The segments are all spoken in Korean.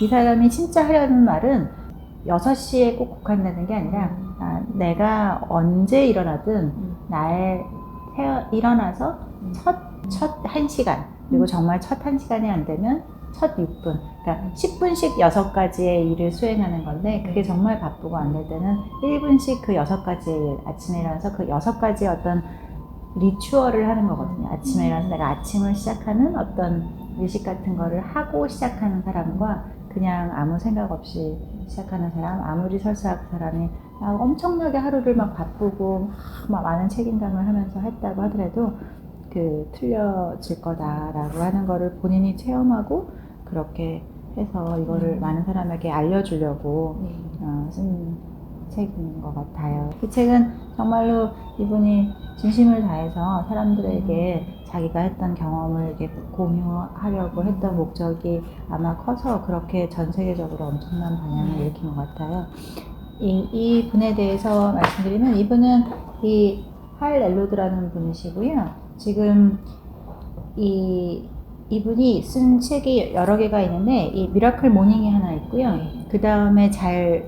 이 사람이 진짜 하려는 말은 6시에 꼭 국한되는 게 아니라 내가 언제 일어나든 나의 일어나서 첫 1시간, 그리고 정말 첫 1시간이 안 되면 첫 6분, 그러니까 10분씩 6가지의 일을 수행하는 건데, 그게 정말 바쁘고 안 될 때는 1분씩 그 6가지의 일, 아침에 일어나서 그 6가지의 어떤 리추얼을 하는 거거든요. 아침에 일어나서 내가 아침을 시작하는 어떤 의식 같은 거를 하고 시작하는 사람과 그냥 아무 생각 없이 시작하는 사람, 아무리 설사 그 사람이 엄청나게 하루를 막 바쁘고 막 많은 책임감을 하면서 했다고 하더라도 틀려질 거다라고 하는 거를 본인이 체험하고 그렇게 해서 이거를 많은 사람에게 알려주려고 쓴 책인 것 같아요. 이 책은 정말로 이분이 진심을 다해서 사람들에게 자기가 했던 경험을 이렇게 공유하려고 했던 목적이 아마 커서 그렇게 전 세계적으로 엄청난 반향을 일으킨 것 같아요. 이 분에 대해서 말씀드리면, 이분은 이 할 엘로드라는 분이시고요. 지금 이분이 쓴 책이 여러 개가 있는데, 이 미라클 모닝이 하나 있고요. 그 다음에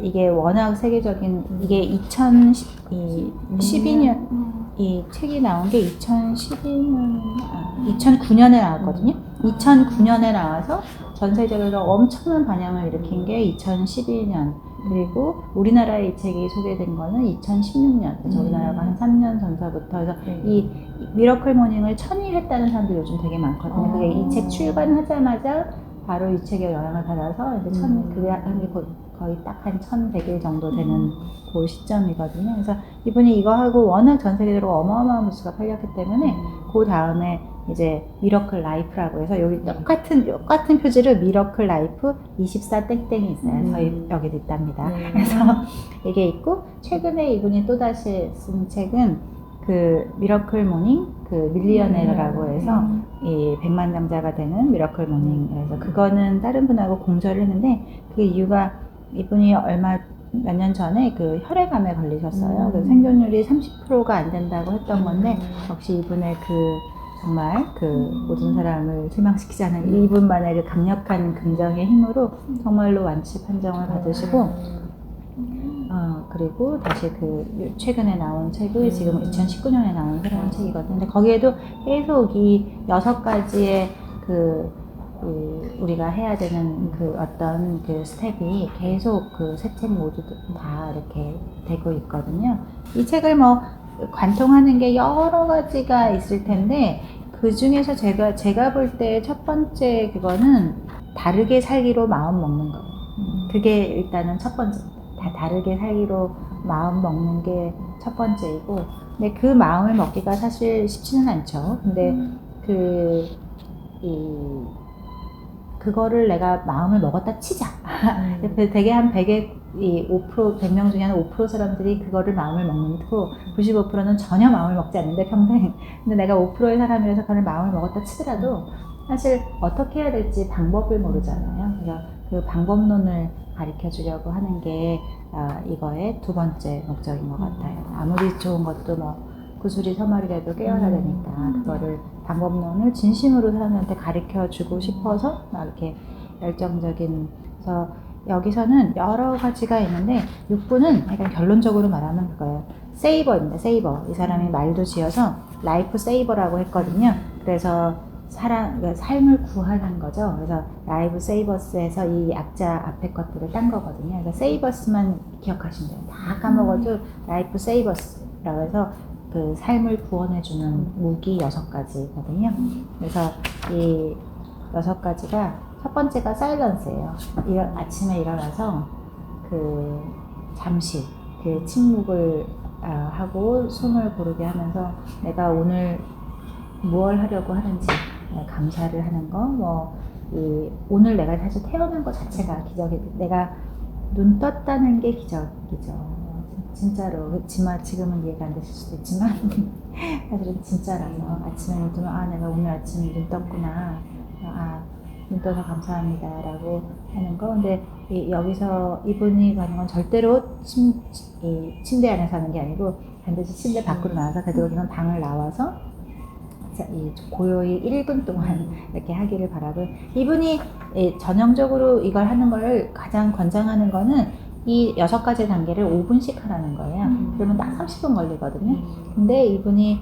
이게 워낙 세계적인, 이게 2012년, 이 책이 나온 게 2009년에 나왔거든요. 2009년에 나와서 전 세계적으로 엄청난 반향을 일으킨 게 2012년. 그리고 우리나라에 이 책이 소개된 거는 2016년. 그래서 우리나라가 한 3년 전서부터 해서 이 미러클 모닝을 천일했다는 사람들이 요즘 되게 많거든요. 그게 이 책 출간하자마자 바로 이 책에 영향을 받아서 이제 그게 거의 딱 한 1100일 정도 되는 그 시점이거든요. 그래서 이분이 이거 하고 워낙 전 세계적으로 어마어마한 부수가 팔렸기 때문에 그 다음에 이제 미러클 라이프라고 해서 여기 똑같은 표지를 미러클 라이프 24 땡땡이 있어요. 저희 여기도 있답니다. 그래서 이게 있고, 최근에 이분이 또다시 쓴 책은 그 미러클 모닝, 그 밀리어네어라고 해서 이 100만장자가 되는 미러클 모닝. 그래서 그거는 다른 분하고 공저를 했는데, 그 이유가 이분이 몇 년 전에 그 혈액암에 걸리셨어요. 그래서 생존율이 30%가 안 된다고 했던 건데, 역시 이분의 정말 모든 사람을 실망시키지 않은 이분만의 그 강력한 긍정의 힘으로 정말로 완치 판정을 받으시고, 그리고 다시 최근에 나온 책이 지금 2019년에 나온 새로운 책이거든요. 근데 거기에도 계속 이 6가지의 우리가 해야 되는 어떤 스텝이 계속 세 책 모두 다 이렇게 되고 있거든요. 이 책을 관통하는 게 여러 가지가 있을 텐데, 그 중에서 제가 볼 때 첫 번째 그거는 다르게 살기로 마음 먹는 거. 그게 일단은 첫 번째입니다. 다 다르게 살기로 마음 먹는 게 첫 번째이고, 근데 그 마음을 먹기가 사실 쉽지는 않죠. 근데 그거를 내가 마음을 먹었다 치자. 되게 한 100명 중에 한 5% 사람들이 그거를 마음을 먹고, 95%는 전혀 마음을 먹지 않는데 평생. 근데 내가 5%의 사람이라서 그걸 마음을 먹었다 치더라도 사실 어떻게 해야 될지 방법을 모르잖아요. 그래서 그 방법론을 가르쳐 주려고 하는 게 이거의 두 번째 목적인 것 같아요. 아무리 좋은 것도 구슬이 서말이라도 깨어나야 되니까 그거를 방법론을 진심으로 사람한테 가르쳐 주고 싶어서 이렇게 열정적인. 그래서 여기서는 여러 가지가 있는데 6분은 약간 결론적으로 말하면 그거예요. 세이버입니다. 세이버. 이 사람이 말도 지어서 라이프 세이버라고 했거든요. 그래서 삶을 구하는 거죠. 그래서 라이브 세이버스에서 이 약자 앞에 것들을 딴 거거든요. 그래서 세이버스만 기억하시면 돼요. 다 까먹어도 라이프 세이버스라고 해서 삶을 구원해주는 무기 6가지거든요. 그래서 이 6가지가, 첫 번째가 사일런스예요. 아침에 일어나서 잠시 침묵을 하고 숨을 고르게 하면서 내가 오늘 무엇을 하려고 하는지 감사를 하는 거, 오늘 내가 사실 태어난 것 자체가 기적이고, 내가 눈 떴다는 게 기적이죠. 진짜로. 지금은 이해가 안 되실 수도 있지만 사실은 진짜라서 아침에 눈 뜨면 내가 오늘 아침에 눈 떴구나, 눈 떠서 감사합니다 라고 하는 거. 근데 여기서 이분이 가는 건 절대로 침대 안에서 하는 게 아니고 반드시 침대 밖으로 나와서 되도록이면 방을 나와서 고요히 1분 동안 이렇게 하기를 바라고, 이분이 전형적으로 이걸 하는 걸 가장 권장하는 거는 이 6가지 단계를 5분씩 하라는 거예요. 그러면 딱 30분 걸리거든요. 근데 이분이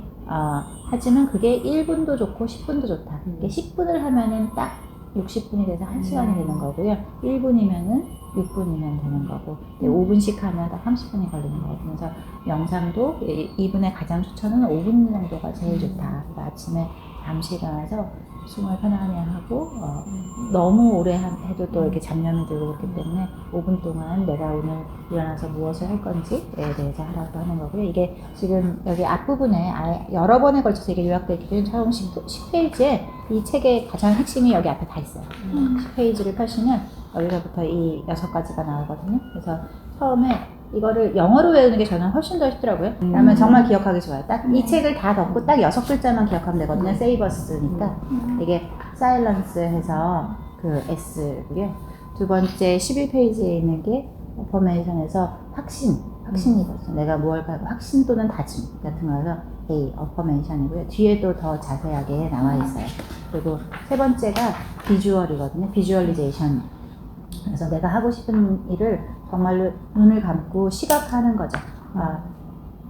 하지만 그게 1분도 좋고 10분도 좋다. 10분을 하면은 딱 60분이 돼서 1시간이 되는 거고요. 1분이면은 6분이면 되는 거고, 5분씩 하면 딱 30분이 걸리는 거거든요. 그래서 명상도 이분의 가장 추천은 5분 정도가 제일 좋다. 그러니까 아침에 잠시 일어나서 숨을 편안히 하고, 너무 오래 해도 또 이렇게 잡념이 들고 그렇기 때문에 5분 동안 내가 오늘 일어나서 무엇을 할 건지에 대해서 하라고 하는 거고요. 이게 지금 여기 앞부분에 여러 번에 걸쳐서 이게 요약되어 있기 때문에 처음 10페이지에 이 책의 가장 핵심이 여기 앞에 다 있어요. 10페이지를 펴시면 여기서부터 이 6가지가 나오거든요. 그래서 처음에 이거를 영어로 외우는 게 저는 훨씬 더 쉽더라고요. 그러면 정말 기억하기 좋아요. 딱 이 책을 다 덮고 딱 6글자만 기억하면 되거든요. 세이버스니까. 이게 사일런스 해서 그 S고요. 두 번째 11페이지에 있는 게 어퍼메이션에서 확신이거든요. 내가 무엇을 확신 또는 다짐 같은 거여서 A, 어퍼메이션이고요. 뒤에도 더 자세하게 나와 있어요. 그리고 세 번째가 비주얼이거든요. 비주얼리제이션. 그래서 내가 하고 싶은 일을 정말로 눈을 감고 시각화하는 거죠.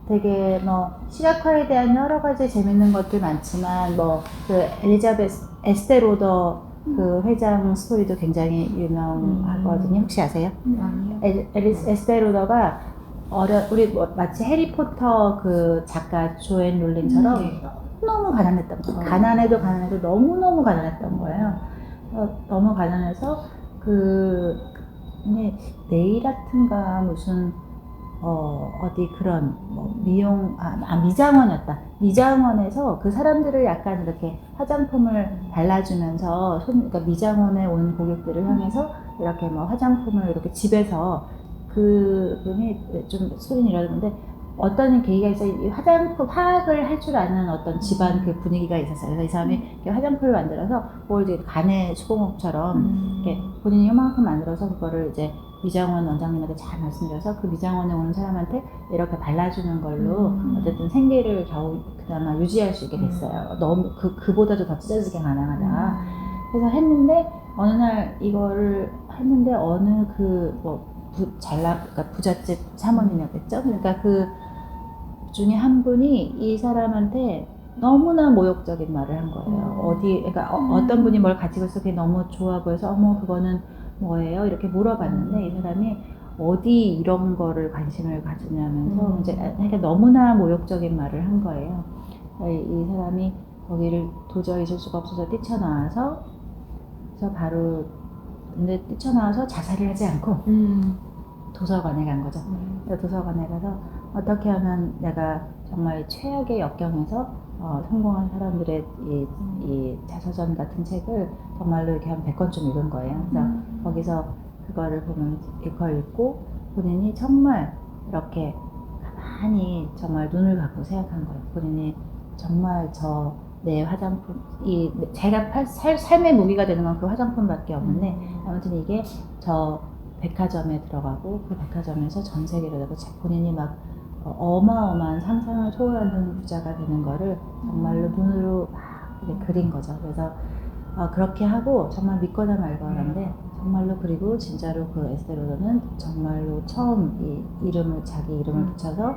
되게 뭐 시각화에 대한 여러 가지 재밌는 것들 많지만 뭐 그 엘리자베스 에스테 로더 그 회장 스토리도 굉장히 유명하거든요. 혹시 아세요? 에스테 로더가 우리 뭐 마치 해리포터 그 작가 조앤 롤링처럼 너무 가난했던 거예요. 가난해도 너무너무 가난했던 거예요. 너무 가난해서 네일 아트인가 무슨 어디 그런 뭐 미장원이었다. 미장원에서 그 사람들을 약간 이렇게 화장품을 발라주면서 그러니까 미장원에 온 고객들을 향해서 이렇게 뭐 화장품을 이렇게 집에서 그분이 좀 소리는 이러는데 어떤 계기가 있어요. 이 화장품 화학을 할 줄 아는 어떤 집안 그 분위기가 있었어요. 그래서 이 사람이 화장품을 만들어서 뭘 이제 간의 수공업처럼 이렇게 본인이 요만큼 만들어서 그거를 이제 미장원 원장님한테 잘 말씀드려서 그 미장원에 오는 사람한테 이렇게 발라주는 걸로 어쨌든 생계를 겨우 그나마 유지할 수 있게 됐어요. 너무 그보다도 더 찢어지게 가능하다. 그래서 했는데 어느 날 이거를 했는데 어느 그러니까 부잣집 사모님이었겠죠. 그러니까 그 중에 한 분이 이 사람한테 너무나 모욕적인 말을 한 거예요. 그러니까 어떤 분이 뭘 가지고 있어 그게 너무 좋아 보여서 어머 그거는 뭐예요? 이렇게 물어봤는데 이 사람이 어디 이런 거를 관심을 가지냐면서 이제 그러니까 너무나 모욕적인 말을 한 거예요. 이 사람이 거기를 도저히 있을 수가 없어서 뛰쳐나와서 근데 뛰쳐나와서 자살을 하지 않고 도서관에 간 거죠. 도서관에 가서 어떻게 하면 내가 정말 최악의 역경에서 성공한 사람들의 이 자서전 같은 책을 정말로 이렇게 한 100권쯤 읽은 거예요. 그래서 거기서 그거를 보면 그걸 읽고 본인이 정말 이렇게 가만히 정말 눈을 감고 생각한 거예요. 본인이 정말 내 화장품, 제가 삶의 무기가 되는 건 그 화장품밖에 없는데 아무튼 이게 저 백화점에 들어가고 그 백화점에서 전 세계로 본인이 막 어마어마한 상상을 초월하는 부자가 되는 거를 정말로 눈으로 막 그린 거죠. 그래서 그렇게 하고 정말 믿거나 말거나인데 정말로 그리고 진짜로 그 에스테 로더는 정말로 처음 자기 이름을 붙여서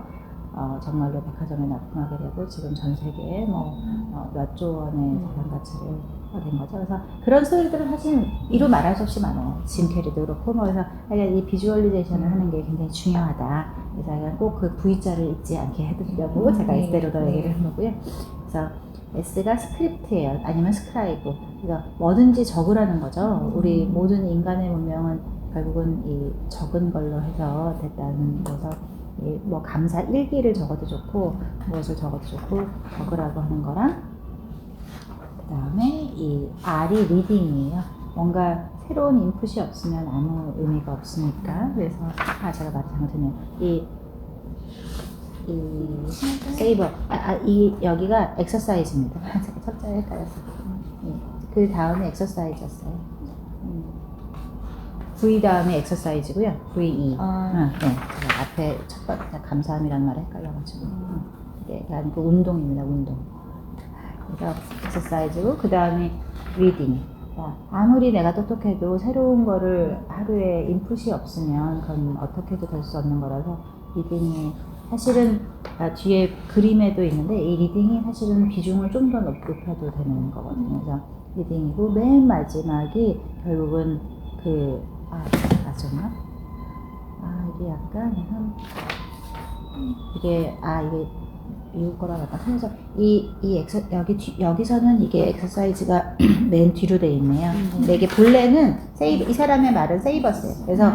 정말로 백화점에 납품하게 되고 지금 전 세계에 몇 조 원의 자산 가치를 된 거죠. 그래서 그런 스토리들은 사실 이루 말할 수 없이 많아요. 짐 캐리도 그렇고 그래서 이 비주얼리제이션을 하는 게 굉장히 중요하다. 그래서 꼭 그 V자를 잊지 않게 해드리려고 제가 에스테 로더 얘기를 한 거고요. 그래서 S가 스크립트예요. 아니면 스크라이브. 그래서 뭐든지 적으라는 거죠. 우리 모든 인간의 문명은 결국은 이 적은 걸로 해서 됐다는 거서 뭐 감사 일기를 적어도 좋고 무엇을 적어도 좋고 적으라고 하는 거랑 그 다음에 이 R이 리딩이에요. 뭔가 새로운 인풋이 없으면 아무 의미가 없으니까. 그래서 제가 말이 잘못했네요. 이 세이버 여기가 엑서사이즈입니다. 제가 첫자에 헷갈렸어요. 그 다음에 엑서사이즈였어요. V 다음에 엑서사이즈고요. VE. 네. 제가 앞에 첫 번째 감사함이라는 말을 헷갈려가지고. 이게 아니고 운동입니다. 운동. 그래서 exercise고 그 다음에 reading. 아무리 내가 똑똑해도 새로운 거를 하루에 인풋이 없으면 그건 어떻게도 될 수 없는 거라서 리딩이 사실은 뒤에 그림에도 있는데 이 리딩이 사실은 비중을 좀 더 높여도 되는 거거든요. 그래서 리딩이고 맨 마지막이 결국은 맞았나? 이게 약간 이게 미국 거랑 약간 틀려서 여기서는 이게 엑서사이즈가 맨 뒤로 돼 있네요. 근데 이게 본래는 이 사람의 말은 세이버스예요. 그래서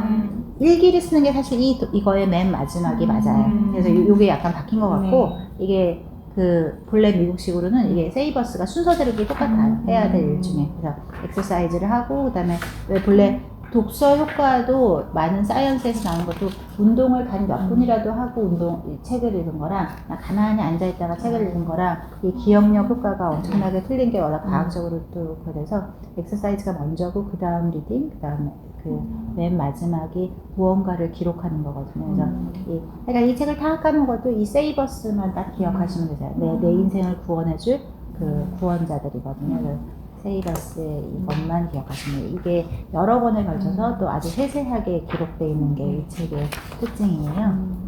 일기를 쓰는 게 사실 이거의 맨 마지막이 맞아요. 그래서 요게 약간 바뀐 것 같고 이게 본래 미국식으로는 이게 세이버스가 순서대로 똑같아요. 해야 될 일 중에. 그래서 엑서사이즈를 하고 그다음에 왜 본래 독서 효과도 많은 사이언스에서 나온 것도 운동을 단 몇 분이라도 하고 책을 읽은 거랑 가만히 앉아있다가 책을 읽은 거랑 이 기억력 효과가 엄청나게 틀린 게 워낙 과학적으로 또 그래서 엑서사이즈가 먼저고 그 다음 리딩, 그 다음에 맨 마지막이 무언가를 기록하는 거거든요. 그래서 그러니까 이 책을 다 까먹어도 이 세이버스만 딱 기억하시면 되잖아요. 내 인생을 구원해줄 구원자들이거든요. 세이버스의 이것만 기억하시면 돼요. 이게 여러 번에 걸쳐서 또 아주 세세하게 기록되어 있는 게 이 책의 특징이에요.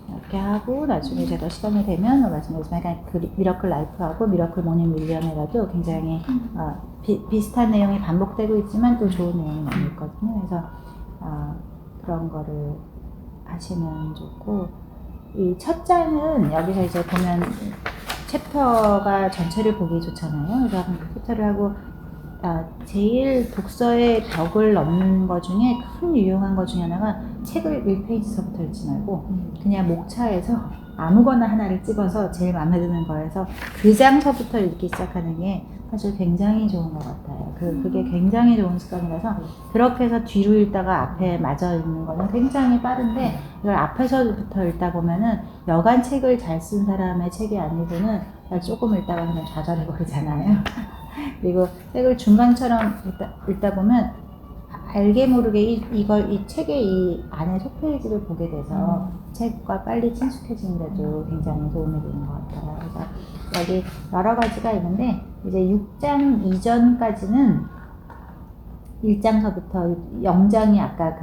이렇게 하고 나중에 제가 시간이 되면 말씀드리지만 미러클 라이프하고 미러클 모닝 밀리언에라도 굉장히 비슷한 내용이 반복되고 있지만 또 좋은 내용이 많이 있거든요. 그래서 그런 거를 하시면 좋고 이 첫 장은 여기서 이제 보면 챕터가 전체를 보기 좋잖아요. 그래서 챕터를 하고 제일 독서의 벽을 넘는 것 중에 큰 유용한 것 중에 하나가 책을 1페이지서부터 읽지 말고 그냥 목차에서 아무거나 하나를 찍어서 제일 마음에 드는 거에서 그 장서부터 읽기 시작하는 게 사실 굉장히 좋은 것 같아요. 그게 굉장히 좋은 습관이라서 그렇게 해서 뒤로 읽다가 앞에 마저 읽는 거는 굉장히 빠른데 이걸 앞에서부터 읽다 보면은 여간 책을 잘 쓴 사람의 책이 아니고는 조금 읽다가 그냥 좌절해버리잖아요. 그리고 책을 중간처럼 읽다 보면 알게 모르게 이 책의 이 안에 속페이지를 보게 돼서 책과 빨리 친숙해지는데도 굉장히 도움이 되는 것 같아요. 그래서 여기 여러 가지가 있는데 이제 6장 이전까지는 1장서부터 0장이 아까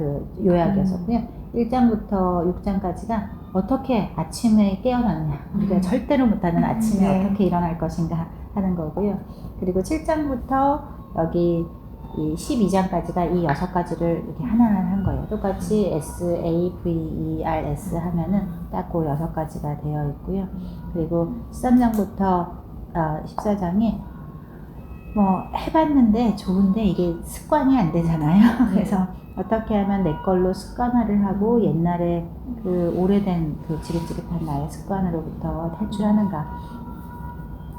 요약이었었고요. 1장부터 6장까지가 어떻게 아침에 깨어나느냐, 우리가 절대로 못하는 아침에 어떻게 일어날 것인가 하는 거고요. 그리고 7장부터 여기 이 12장까지가 이 6가지를 이렇게 하나하나 한 거예요. 똑같이 SAVERS 하면은 딱 그 6가지가 되어 있고요. 그리고 13장부터 14장이 해봤는데 좋은데 이게 습관이 안 되잖아요. 그래서 어떻게 하면 내 걸로 습관화를 하고 옛날에 오래된 지긋지긋한 나의 습관으로부터 탈출하는가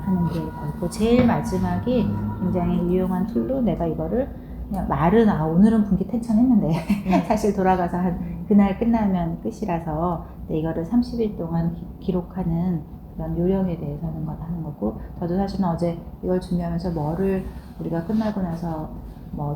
하는 게 있고 제일 마지막이 굉장히 유용한 툴로 내가 이거를 그냥 말은 오늘은 분기 텐션했는데 사실 돌아가서 그날 끝나면 끝이라서 이거를 30일 동안 기록하는 그런 요령에 대해서 하는 거고 저도 사실은 어제 이걸 준비하면서 뭐를 우리가 끝나고 나서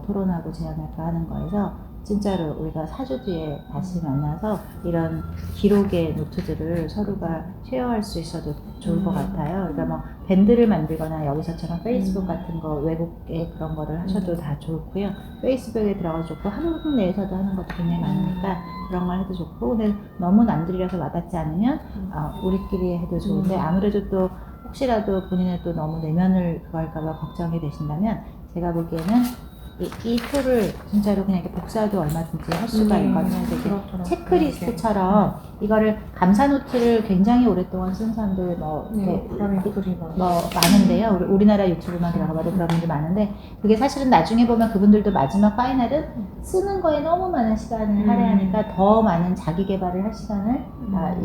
토론하고 제안할까 하는 거에서 진짜로 우리가 4주 뒤에 다시 만나서 이런 기록의 노트들을 서로가 쉐어할 수 있어도 좋을 것 같아요. 그러니까 밴드를 만들거나 여기서처럼 페이스북 같은 거 외국에 그런 거를 하셔도 다 좋고요. 페이스북에 들어가서 좋고 한국 내에서도 하는 것도 굉장히 많으니까 그런 걸 해도 좋고 근데 너무 남들이라서 와닿지 않으면 우리끼리 해도 좋은데 아무래도 또 혹시라도 본인의 또 너무 내면을 그거 할까봐 걱정이 되신다면 제가 보기에는 이 툴을 진짜로 그냥 이렇게 복사도 얼마든지 할 수가 있거든요. 체크리스트처럼 이거를 감사 노트를 굉장히 오랫동안 쓴 사람들 많은데요. 우리나라 유튜브만 들어가봐도 그런 분들 많은데 그게 사실은 나중에 보면 그분들도 마지막 파이널은 쓰는 거에 너무 많은 시간을 할애하니까 더 많은 자기 개발을 할 시간을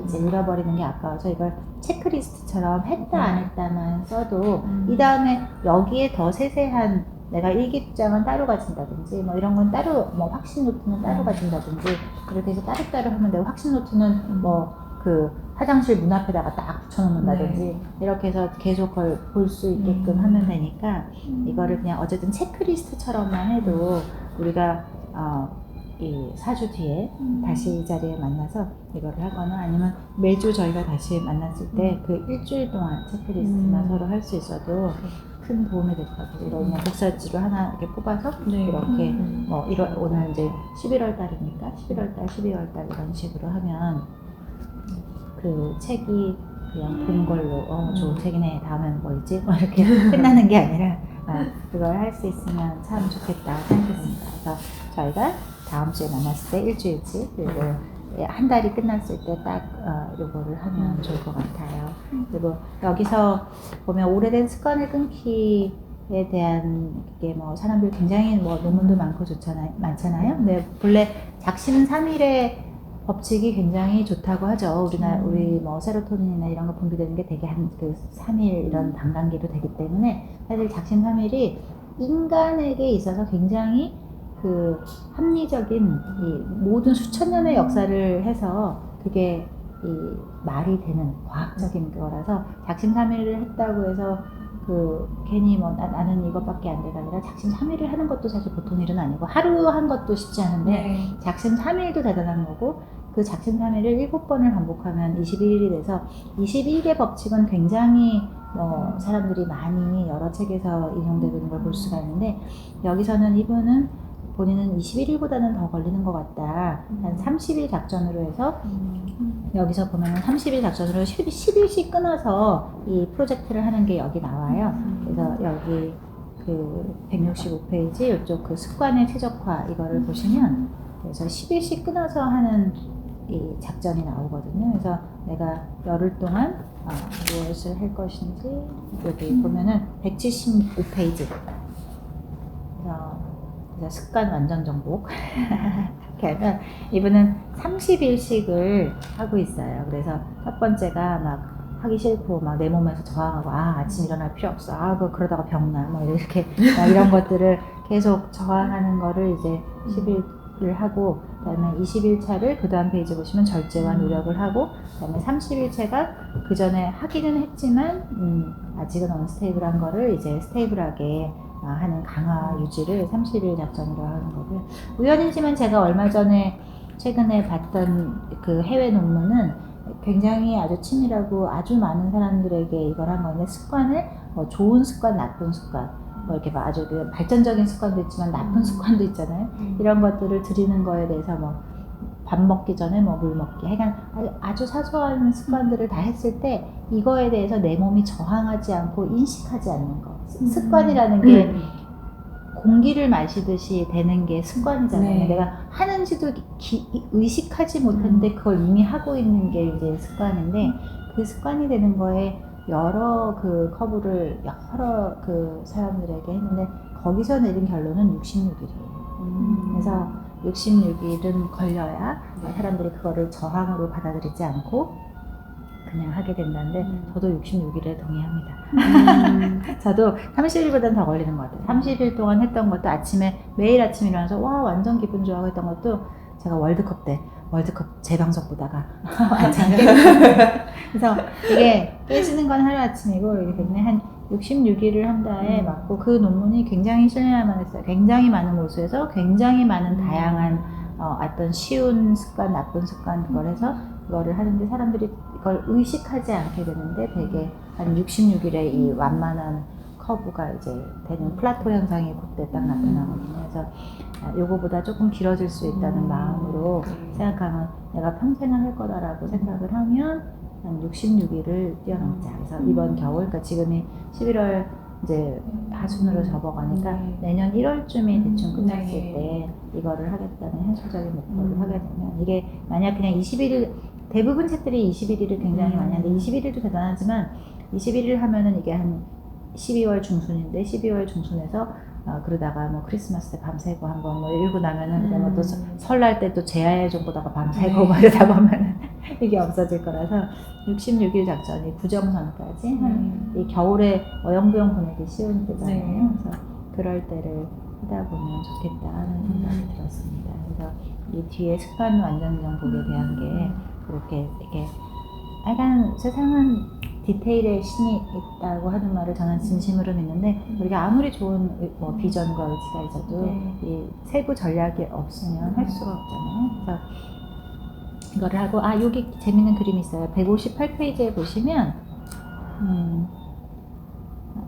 이제 잃어버리는 게 아까워서 이걸 체크리스트처럼 했다 안 했다만 써도 이 다음에 여기에 더 세세한 내가 일기장은 따로 가진다든지 이런 건 따로 확신 노트는 따로 가진다든지 이렇게 해서 따로따로 하면 되고 확신 노트는 화장실 문 앞에다가 딱 붙여놓는다든지 이렇게 해서 계속 그걸 볼 수 있게끔 하면 되니까 이거를 그냥 어쨌든 체크리스트처럼만 해도 우리가 이 4주 뒤에 다시 이 자리에 만나서 이거를 하거나 아니면 매주 저희가 다시 만났을 때 그 일주일 동안 체크리스트만 서로 할 수 있어도 큰 도움이 될 것 같아요. 이런 독서지로 하나 이렇게 뽑아서 네. 이렇게 뭐 오늘 이제 11월 달이니까 11월 달, 12월 달 이런 식으로 하면 그 책이 그냥 본 걸로 좋은 책이네 다음엔 뭐 있지? 뭐 이렇게 끝나는 게 아니라 그걸 할 수 있으면 참 좋겠다 생각했습니다. 그래서 저희가 다음 주에 만났을 때 일주일치 그리고 한 달이 끝났을 때 딱 요거를 하면 좋을 것 같아요. 그리고 여기서 보면 오래된 습관을 끊기에 대한 게 뭐 사람들 굉장히 뭐 논문도 많고 많잖아요. 근데 본래 작심삼일의 법칙이 굉장히 좋다고 하죠. 우리 뭐 세로토닌이나 이런 거 분비되는 게 되게 한 그 3일 이런 단간기로 되기 때문에 사실 작심삼일이 인간에게 있어서 굉장히 그 합리적인 이 모든 수천 년의 역사를 해서 그게 이 말이 되는 과학적인 거라서 작심삼일을 했다고 해서 그 괜히 뭐 나는 이것밖에 안 돼가 아니라 작심삼일을 하는 것도 사실 보통 일은 아니고 하루 한 것도 쉽지 않은데 작심삼일도 대단한 거고 그 작심삼일을 7번을 반복하면 21일이 돼서 21의 법칙은 굉장히 뭐 사람들이 많이 여러 책에서 인용되고 있는 걸 볼 수가 있는데 여기서는 이분은 본인은 21일보다는 더 걸리는 것 같다. 한 30일 작전으로 해서 여기서 보면 30일 작전으로 10일씩 끊어서 이 프로젝트를 하는 게 여기 나와요. 그래서 여기 그 165페이지 이쪽 그 습관의 최적화 이거를 보시면 그래서 10일씩 끊어서 하는 이 작전이 나오거든요. 그래서 내가 열흘 동안 무엇을 할 것인지 여기 보면은 175페이지 그래서 습관 완전 정복 이렇게 하면 이분은 30일씩을 하고 있어요. 그래서 첫 번째가 막 하기 싫고 막 내 몸에서 저항하고 아침 일어날 필요 없어 그러다가 병나 뭐 이렇게 이런 것들을 계속 저항하는 거를 이제 10일을 하고 그다음에 20일차를 그 다음 페이지 보시면 절제와 노력을 하고 그다음에 30일차가 그 전에 하기는 했지만 아직은 언스테이블한 거를 이제 스테이블하게 하는 강화 유지를 30일 작전으로 하는 거고요. 우연이지만 제가 얼마 전에 최근에 봤던 그 해외 논문은 굉장히 아주 치밀하고 아주 많은 사람들에게 이걸 한 건데 습관을 뭐 좋은 습관, 나쁜 습관 뭐 이렇게 아주 그 발전적인 습관도 있지만 나쁜 습관도 있잖아요. 이런 것들을 드리는 거에 대해서 뭐 밥 먹기 전에 뭐 물 먹기 하여간 아주 사소한 습관들을 다 했을 때 이거에 대해서 내 몸이 저항하지 않고 인식하지 않는 거 습관이라는 게 공기를 마시듯이 되는 게 습관이잖아요. 네. 내가 하는지도 의식하지 못했는데 그걸 이미 하고 있는 게 이제 습관인데 그 습관이 되는 거에 여러 그 커브를 여러 그 사람들에게 했는데 거기서 내린 결론은 66일이에요. 그래서 66일은 걸려야 사람들이 그거를 저항으로 받아들이지 않고 그냥 하게 된다는데 저도 66일에 동의합니다. 저도 30일보다는 더 걸리는 것 같아요. 30일 동안 했던 것도 매일 아침에 일어나서 와 완전 기분 좋아하고 했던 것도 제가 월드컵 재방송 보다가 그래서 이게 깨지는 건 하루아침이고 이렇게 때문에 한 66일을 한 다에 맞고 그 논문이 굉장히 신뢰할 만했어요. 굉장히 많은 모수에서 굉장히 많은 다양한 어떤 쉬운 습관, 나쁜 습관 그걸 해서 그거를 하는데 사람들이 이걸 의식하지 않게 되는데 되게 한 66일에 이 완만한 커브가 이제 되는 플라토 현상이 그때 딱 나타나거든요. 그래서 요거보다 조금 길어질 수 있다는 마음으로 생각하면 내가 평생을 할 거다라고 생각을 하면 한 66일을 뛰어넘자. 그래서 이번 겨울, 그러니까 지금이 11월 이제 하순으로 접어가니까 내년 1월쯤에 대충 끝났을 때 이거를 하겠다는 현실적인 목표를 하게 되면 이게 만약 그냥 21일 대부분 책들이 21일을 굉장히 많이 하는데 21일도 대단하지만 21일 하면은 이게 한 12월 중순인데 12월 중순에서 그러다가 뭐 크리스마스 때 밤새고 한번 뭐 읽고 나면은 그다음에 또 설날 때 또 제아의 종 보다가 밤새고 막 이러다 보면은 이게 없어질 거라서 66일 작전이 구정선까지 이 겨울에 어영부영 보내기 쉬운 때잖아요. 그래서 그럴 때를 하다 보면 좋겠다는 생각이 들었습니다. 그래서 이 뒤에 습관 완전 정복에 대한 게 그렇게 이렇게 약간 세상은 디테일에 신이 있다고 하는 말을 저는 진심으로 믿는데 우리가 아무리 좋은 뭐 비전과 의지가 있어도 이 세부 전략이 없으면 할 수가 없잖아요. 그래서 이거를 하고 여기 재밌는 그림이 있어요. 158페이지에 보시면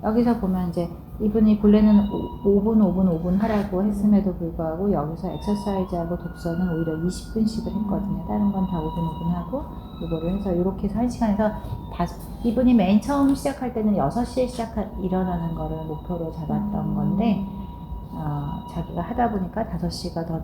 여기서 보면 이제 이분이 본래는 5분 하라고 했음에도 불구하고 여기서 엑서사이즈하고 독서는 오히려 20분씩을 했거든요. 다른 건 다 5분 하고 이거를 해서 이렇게 해서 1시간에서 이분이 맨 처음 시작할 때는 6시에 일어나는 거를 목표로 잡았던 건데 자기가 하다 보니까 5시가 더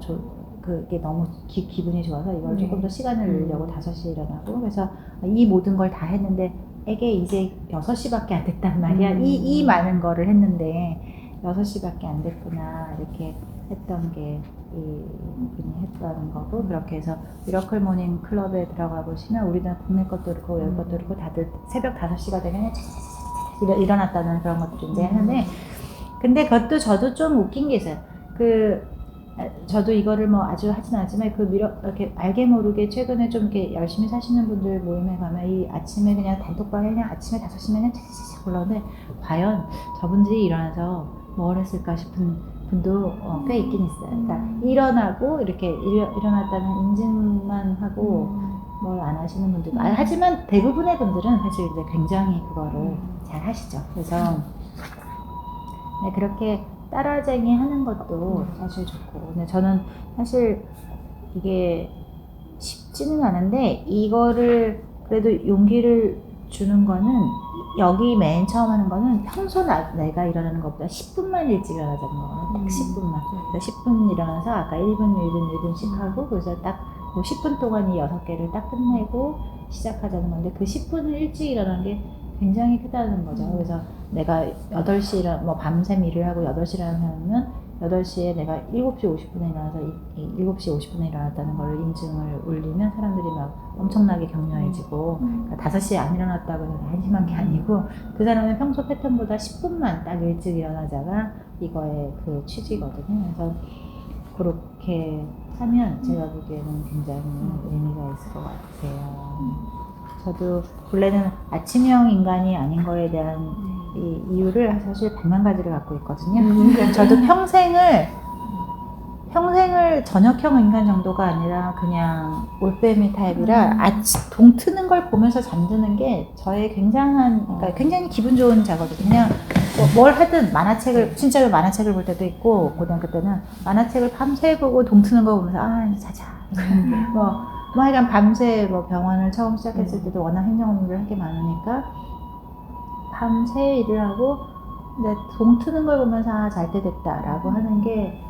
그게 너무 기분이 좋아서 이걸 조금 더 시간을 늘려고 5시에 일어나고 그래서 이 모든 걸 다 했는데 에게 이제 6시밖에 안 됐단 말이야. 이 많은 거를 했는데 6시밖에 안 됐구나 이렇게 했던 게 이분이 했던 거고 그렇게 해서 미러클 모닝 클럽에 들어가 보시면 우리는 국내 것도 그렇고 외국 것도 그렇고 다들 새벽 5시가 되면 일어났다는 그런 것들을 이제 하는데 근데 그것도 저도 좀 웃긴 게 있어요. 저도 이거를 뭐 아주 하진 않지만 이렇게 알게 모르게 최근에 좀 이렇게 열심히 사시는 분들 모임에 가면 이 아침에 그냥 단톡방에 그냥 아침에 5시면 착착착 올라오는데 과연 저분들이 일어나서 뭘 했을까 싶은 분도 꽤 있긴 있어요. 그러니까 일어나고 이렇게 일어났다는 인증만 하고 뭘 안 하시는 분들도 하지만 대부분의 분들은 사실 이제 굉장히 그거를 잘 하시죠. 그래서 네, 그렇게 따라쟁이 하는 것도 사실 좋고 근데 저는 사실 이게 쉽지는 않은데 이거를 그래도 용기를 주는 거는 여기 맨 처음 하는 거는 평소 내가 일어나는 것보다 10분만 일찍 일어나자는 거거든요. 딱 10분만. 그래서 10분 일어나서 아까 1분씩 하고 그래서 딱 뭐 10분 동안 이 6개를 딱 끝내고 시작하자는 건데 그 10분을 일찍 일어나는 게 굉장히 크다는 거죠. 그래서 내가 8시 뭐 밤샘 일을 하고 8시에 일어나면 8시에 내가 7시 50분에 일어나서 7시 50분에 일어났다는 걸 인증을 올리면 사람들이 막 엄청나게 격려해지고 그러니까 5시에 안 일어났다고 해서 한심한 게 아니고 그 사람의 평소 패턴보다 10분만 딱 일찍 일어나자가 이거의 그 취지거든요. 그래서 그렇게 하면 제가 보기에는 굉장히 의미가 있을 것 같아요. 저도 본래는 아침형 인간이 아닌 거에 대한 이 이유를 사실 100만 가지를 갖고 있거든요. 저도 평생을 저녁형 인간 정도가 아니라 그냥 올빼미 타입이라 동 트는 걸 보면서 잠드는 게 저의 그러니까 굉장히 기분 좋은 작업이거든요. 그냥 뭘 하든 진짜로 만화책을 볼 때도 있고 고등학교 때는 만화책을 밤새 보고 동 트는 거 보면서 이제 자자. 하여간 밤새 병원을 처음 시작했을 때도 워낙 행정 업무를 할 게 많으니까 밤새 일을 하고 근데 동 트는 걸 보면서 잘 때 됐다라고 하는 게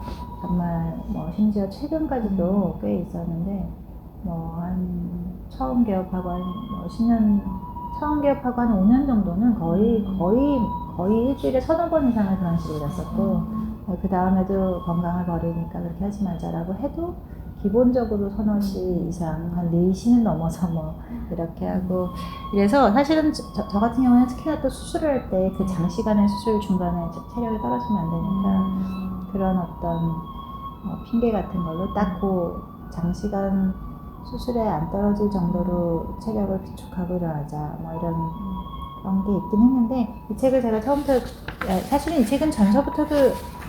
정말 심지어 최근까지도 꽤 있었는데 처음 개업하고 한 10년 처음 개업하고 한 5년 정도는 거의 일주일에 1~2번 이상을 그런 식으로 했었고 그 다음에도 건강을 버리니까 그렇게 하지 말자라고 해도 기본적으로 1~2시 이상 한 4시는 넘어서 이렇게 하고 이래서 사실은 저 같은 경우는 특히나 또 수술을 할 때 그 장시간의 수술 중간에 체력이 떨어지면 안 되니까 그런 어떤 핑계 같은 걸로 딱 장시간 수술에 안 떨어질 정도로 체력을 비축하고 일어나자 이런 그런 게 있긴 했는데 이 책을 제가 처음부터 사실은 이 책은 전서부터도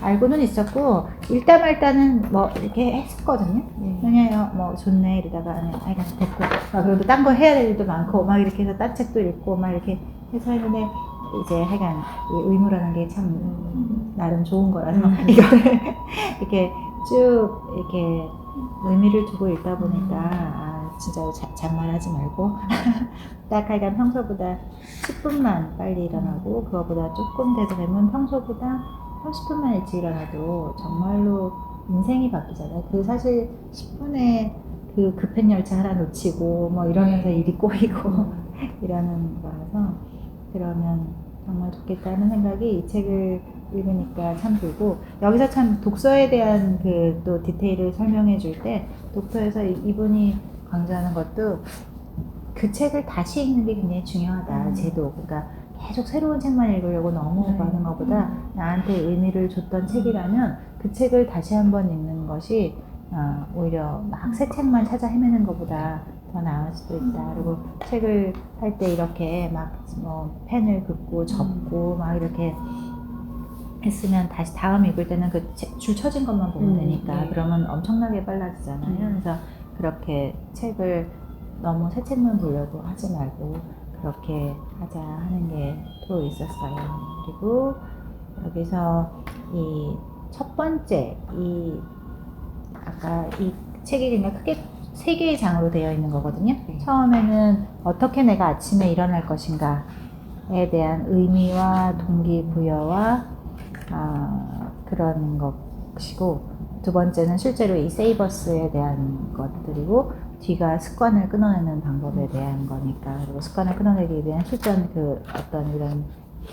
알고는 있었고 읽다 말다는 이렇게 했었거든요. 그냥 좋네 이러다가 됐고 그리고 딴 거 해야 될 일도 많고 이렇게 해서 딴 책도 읽고 이렇게 해서 했는데 이제 하여간 이 의무라는 게 참 나름 좋은 거라서 이거를 이렇게 쭉 이렇게 의미를 두고 읽다 보니까 진짜 장난하지 말고 딱 하여간 평소보다 10분만 빨리 일어나고 그거보다 조금 더 되면 평소보다 30분만 일찍 일어나도 정말로 인생이 바뀌잖아요. 사실 10분에 그 급행 열차 하나 놓치고 이러면서 일이 꼬이고 이러는 거라서 그러면 정말 좋겠다는 생각이 이 책을 읽으니까 참 들고 여기서 참 독서에 대한 또 디테일을 설명해 줄 때 독서에서 이분이 강조하는 것도 그 책을 다시 읽는 게 굉장히 중요하다. 그러니까 계속 새로운 책만 읽으려고 너무 하는 것보다 나한테 의미를 줬던 책이라면 그 책을 다시 한번 읽는 것이 오히려 막 새 책만 찾아 헤매는 것보다 더 나을 수도 있다. 그리고 책을 할 때 이렇게 막 뭐 펜을 긋고 접고 막 이렇게 했으면 다시 다음 읽을 때는 그 줄 쳐진 것만 보면 되니까 네. 그러면 엄청나게 빨라지잖아요. 그래서 그렇게 책을 너무 새 책만 보려고 하지 말고 그렇게 하자 하는 게 또 있었어요. 그리고 여기서 이 첫 번째 아까 이 책이 그냥 크게 세 개의 장으로 되어 있는 거거든요. 처음에는 어떻게 내가 아침에 일어날 것인가에 대한 의미와 동기부여와 그런 것이고, 두 번째는 실제로 이 세이버스에 대한 것들이고, 뒤가 습관을 끊어내는 방법에 대한 거니까. 그리고 습관을 끊어내기 위한 실전 어떤 이런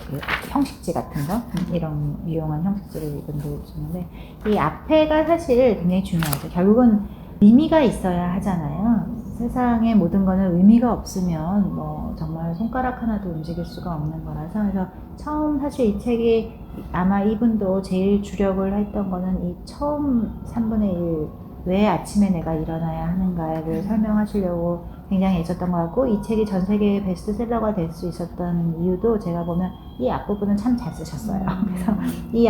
그 형식지 같은 거, 이런 유용한 형식지를 이분들 주는데, 이 앞에가 사실 굉장히 중요하죠. 결국은 의미가 있어야 하잖아요. 세상의 모든 거는 의미가 없으면 뭐 정말 손가락 하나도 움직일 수가 없는 거라서. 그래서 처음 사실 이 책이 아마 이분도 제일 주력을 했던 거는 이 처음 3분의 1, 왜 아침에 내가 일어나야 하는가를 설명하시려고 굉장히 애썼던 것 같고, 이 책이 전 세계 베스트셀러가 될 수 있었던 이유도 제가 보면 이 앞부분은 참 잘 쓰셨어요. 그래서 이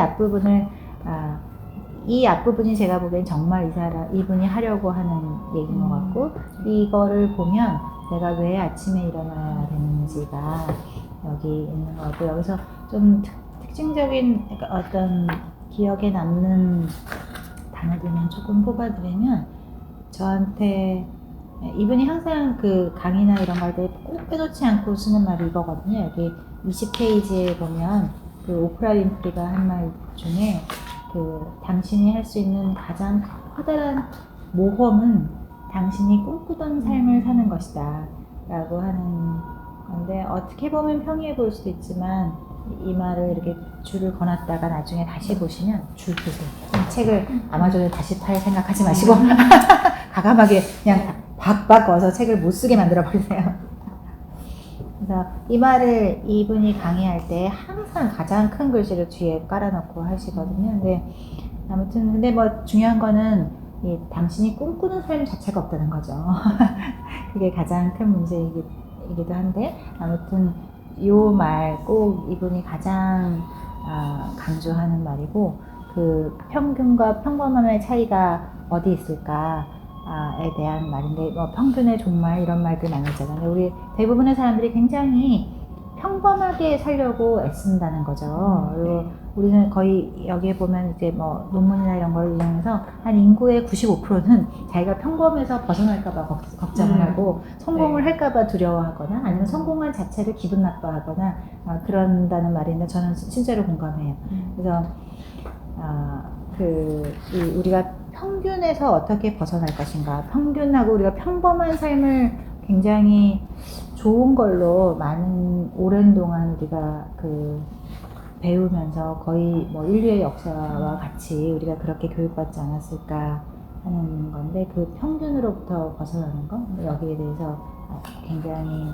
앞부분이 제가 보기엔 정말 이분이 하려고 하는 얘기인 것 같고, 이거를 보면 내가 왜 아침에 일어나야 되는지가 여기 있는 것 같고, 여기서 좀 특징적인 어떤 기억에 남는 단어들만 조금 뽑아드리면, 저한테 이분이 항상 그 강의나 이런 거 할 때 꼭 빼놓지 않고 쓰는 말이 이거거든요. 여기 20페이지에 보면 그 오프라 윈프리가 한 말 중에 당신이 할 수 있는 가장 커다란 모험은 당신이 꿈꾸던 삶을 사는 것이다 라고 하는 건데, 어떻게 보면 평이해 보일 수도 있지만 이 말을 이렇게 줄을 거놨다가 나중에 다시 보시면 줄 끄세요. 이 책을 아마존에 다시 팔 생각하지 마시고 과감하게 그냥 박박 꺼서 책을 못 쓰게 만들어 버리세요. 그래서 이 말을 이분이 강의할 때 항상 가장 큰 글씨를 뒤에 깔아놓고 하시거든요. 근데 뭐 중요한 거는 당신이 꿈꾸는 삶 자체가 없다는 거죠. 그게 가장 큰 문제이기도 한데, 아무튼 요 말 꼭 이분이 가장 강조하는 말이고, 그 평균과 평범함의 차이가 어디 있을까? 에 대한 말인데, 뭐 평균의 종말 이런 말들 많이 있잖아요. 우리 대부분의 사람들이 굉장히 평범하게 살려고 애쓴다는 거죠. 그리고 우리는 거의 여기에 보면 이제 뭐 논문이나 이런 걸 이용해서 한 인구의 95%는 자기가 평범해서 벗어날까봐 걱정을 하고 성공을 할까봐 두려워하거나 아니면 성공한 자체를 기분 나빠하거나 그런다는 말인데, 저는 진짜로 공감해요. 그래서 우리가 평균에서 어떻게 벗어날 것인가, 평균하고 우리가 평범한 삶을 굉장히 좋은 걸로 오랜 동안 우리가 배우면서 거의 뭐 인류의 역사와 같이 우리가 그렇게 교육받지 않았을까 하는 건데, 그 평균으로부터 벗어나는 거, 여기에 대해서 굉장히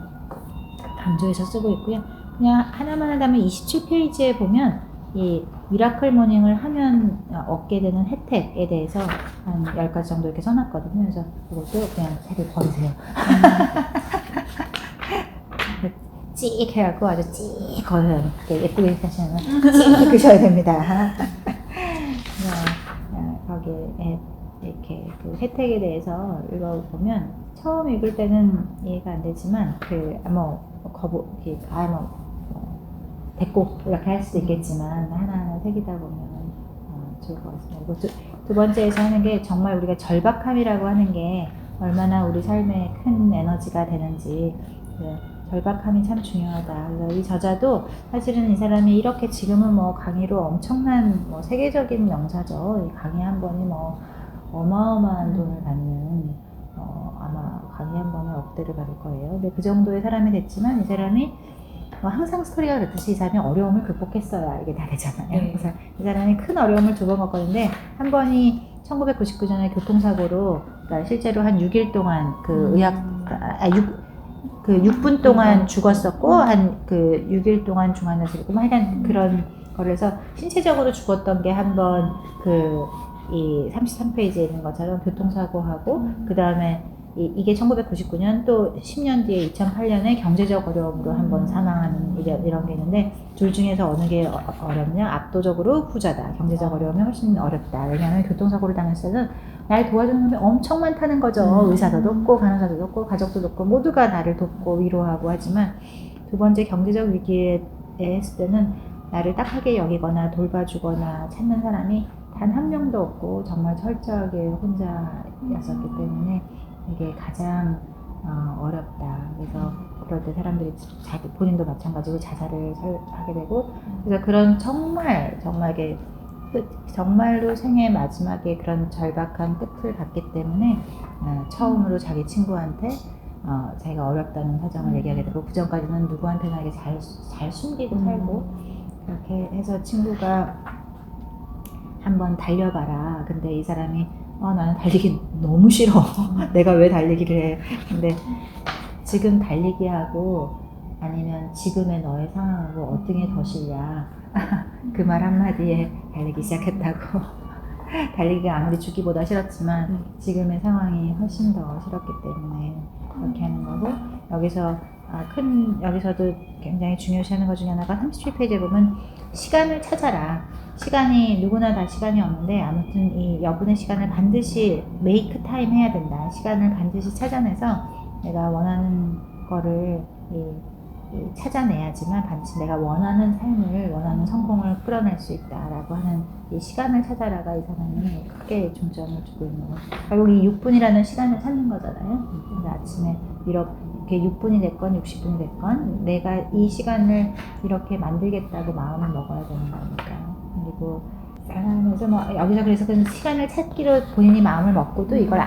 강조해서 쓰고 있고요. 그냥 하나만 하다면 27페이지에 보면 이 미라클 모닝을 하면 얻게 되는 혜택에 대해서 한 10가지 정도 이렇게 써놨거든요. 그래서 이것도 그냥 책을 버리세요. 찍 해갖고 아주 찍 걸어요. 예쁘게 하시면 찍 그셔야 됩니다. 거기에 이렇게 그 혜택에 대해서 읽어보면 처음 읽을 때는 이해가 안 되지만 됐고 이렇게 할 수도 있겠지만 하나하나 새기다 보면 좋을 것 같습니다. 그리고 두 번째에서 하는 게, 정말 우리가 절박함이라고 하는 게 얼마나 우리 삶에 큰 에너지가 되는지, 절박함이 참 중요하다. 그래서 이 저자도 사실은 이 사람이 이렇게 지금은 뭐 강의로 엄청난 세계적인 명사죠. 이 강의 한 번이 어마어마한 돈을 받는 아마 강의 한 번에 억대를 받을 거예요. 근데 그 정도의 사람이 됐지만, 이 사람이 항상 스토리가 그렇듯이 이 사람이 어려움을 극복했어야 이게 다 되잖아요. 그래서 이 사람이 큰 어려움을 2번 겪었는데, 한 번이 1999년에 교통사고로, 그러니까 실제로 한 6일 동안 6분 동안 죽었었고, 한 6일 동안 중환자실에 있고, 하여간 그런 거라서 신체적으로 죽었던 게 한 번 이 33페이지에 있는 것처럼 교통사고하고, 그 다음에 이게 1999년 또 10년 뒤에 2008년에 경제적 어려움으로 한번 사망하는 이런 게 있는데 둘 중에서 어느 게 어렵냐? 압도적으로 후자다. 경제적 어려움이 훨씬 어렵다. 왜냐하면 교통사고를 당했을 때는 날 도와주는 사람이 엄청 많다는 거죠. 의사도 돕고 간호사도 돕고 가족도 돕고 모두가 나를 돕고 위로하고 하지만 두 번째 경제적 위기에 했을 때는 나를 딱하게 여기거나 돌봐주거나 찾는 사람이 단 한 명도 없고 정말 철저하게 혼자였었기 때문에 이게 가장 어렵다. 그래서 그럴 때 사람들이 본인도 마찬가지로 자살을 하게 되고 그래서 그런 정말게 정말로 생애 마지막에 그런 절박한 끝을 갔기 때문에 처음으로 자기 친구한테 자기가 어렵다는 사정을 얘기하게 되고 그 전까지는 누구한테나 이게 잘 숨기고 살고 그렇게 해서 친구가 한번 달려봐라. 근데 이 사람이 나는 달리기 너무 싫어. 내가 왜 달리기를 해. 근데 지금 달리기 하고 아니면 지금의 너의 상황하고 어떤 게 더 싫냐. 그 말 한마디에 달리기 시작했다고. 달리기가 아무리 죽기보다 싫었지만 지금의 상황이 훨씬 더 싫었기 때문에 그렇게 하는 거고 여기서도 굉장히 중요시하는 것 중에 하나가 37페이지에 보면 시간을 찾아라. 시간이 누구나 다 시간이 없는데 아무튼 이 여분의 시간을 반드시 메이크 타임 해야 된다. 시간을 반드시 찾아내서 내가 원하는 거를 찾아내야지만 반드시 내가 원하는 삶을 원하는 성공을 끌어낼 수 있다라고 하는 이 시간을 찾아라가 이 사람이 크게 중점을 두고 있는 거예요. 결국 이 6분이라는 시간을 찾는 거잖아요. 그래서 아침에 이렇게 6분이 됐건 60분이 됐건 내가 이 시간을 이렇게 만들겠다고 마음을 먹어야 되는 거니까. 그리고 그래서 여기서 그래서 그 시간을 찾기로 본인이 마음을 먹고도 이걸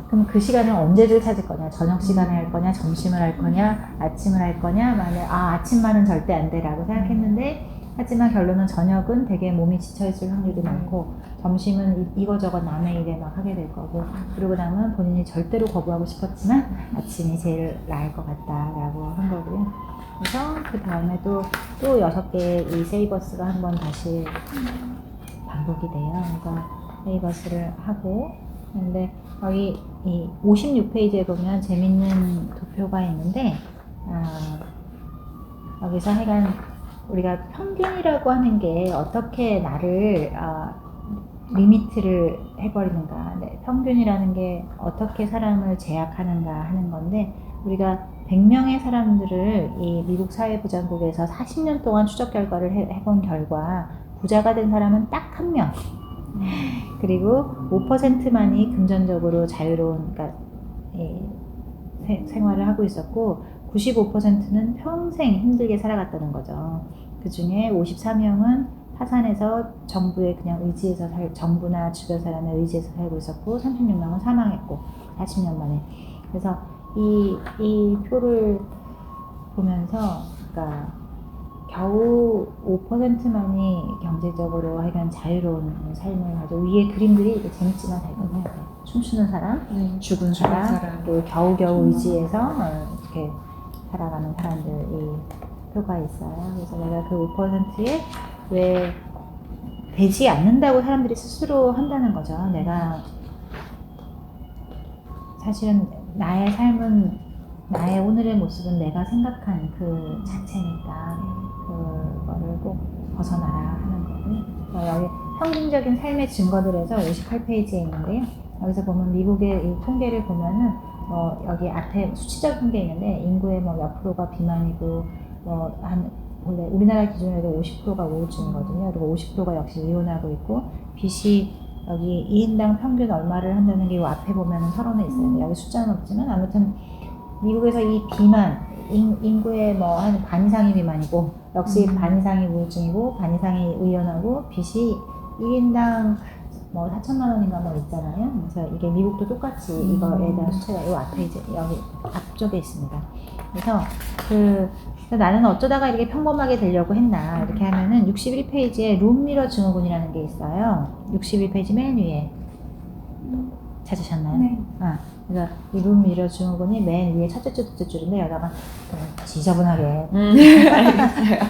그럼 그 시간을 언제를 찾을 거냐? 저녁 시간에 할 거냐? 점심을 할 거냐? 아침을 할 거냐? 만약 아침만은 절대 안 돼라고 생각했는데 하지만 결론은 저녁은 되게 몸이 지쳐있을 확률이 많고 점심은 이거저거 남의 일에 막 하게 될 거고 그러고 나면 본인이 절대로 거부하고 싶었지만 아침이 제일 나을 것 같다라고 한 거고요. 그래서 그 다음에 또 6개의 이 세이버스가 한번 다시 반복이 돼요. 그래서 세이버스를 하고 근데 여기 이 56페이지에 보면 재밌는 도표가 있는데 여기서 하여간 우리가 평균이라고 하는 게 어떻게 나를 리미트를 해버리는가 평균이라는 게 어떻게 사람을 제약하는가 하는 건데 우리가 100명의 사람들을 이 미국 사회보장국에서 40년 동안 추적 결과를 해본 결과 부자가 된 사람은 딱 한 명 그리고 5%만이 금전적으로 자유로운 그러니까 생활을 하고 있었고 95%는 평생 힘들게 살아갔다는 거죠. 그 중에 54명은 파산해서 정부의 그냥 의지에서 정부나 주변 사람의 의지에서 살고 있었고 36명은 사망했고 40년 만에. 그래서 이 표를 보면서 그러니까 겨우 5%만이 경제적으로 하여간 자유로운 삶을 가지고 위에 그림들이 재밌지만 발견해야 돼요. 춤추는 사람, 죽은 사람, 또 겨우겨우 의지해서 이렇게 살아가는 사람들이 표가 있어요. 그래서 내가 그 5%에 왜 되지 않는다고 사람들이 스스로 한다는 거죠. 내가 사실은 나의 삶은 나의 오늘의 모습은 내가 생각한 그 자체니까 그거를 꼭 벗어나라 하는 거고요. 여기 평균적인 삶의 증거들에서 58페이지에 있는데요. 여기서 보면 미국의 이 통계를 보면은 여기 앞에 수치적인 게 있는데 인구의 몇 프로가 비만이고 원래 우리나라 기준으로 50%가 우울증이거든요. 그리고 50%가 역시 이혼하고 있고 빚이 여기 2인당 평균 얼마를 한다는 게 이 앞에 보면은 서론에 있어요. 여기 숫자는 없지만 아무튼 미국에서 이 비만 인구의 한 반 이상이 비만이고 역시 반 이상이 우울증이고 반 이상이 의연하고 빚이 1인당 4천만 원인가 있잖아요. 그래서 이게 미국도 똑같이 이거에 대한 숫자가 이 앞에 이제 여기 앞쪽에 있습니다. 그래서 나는 어쩌다가 이렇게 평범하게 되려고 했나 이렇게 하면은 61페이지에 룸미러 증후군이라는 게 있어요. 61페이지 맨 위에 찾으셨나요? 네. 그래서 이 룸미러 증후군이 맨 위에 첫째 줄, 둘째 줄인데 여기다가 지저분하게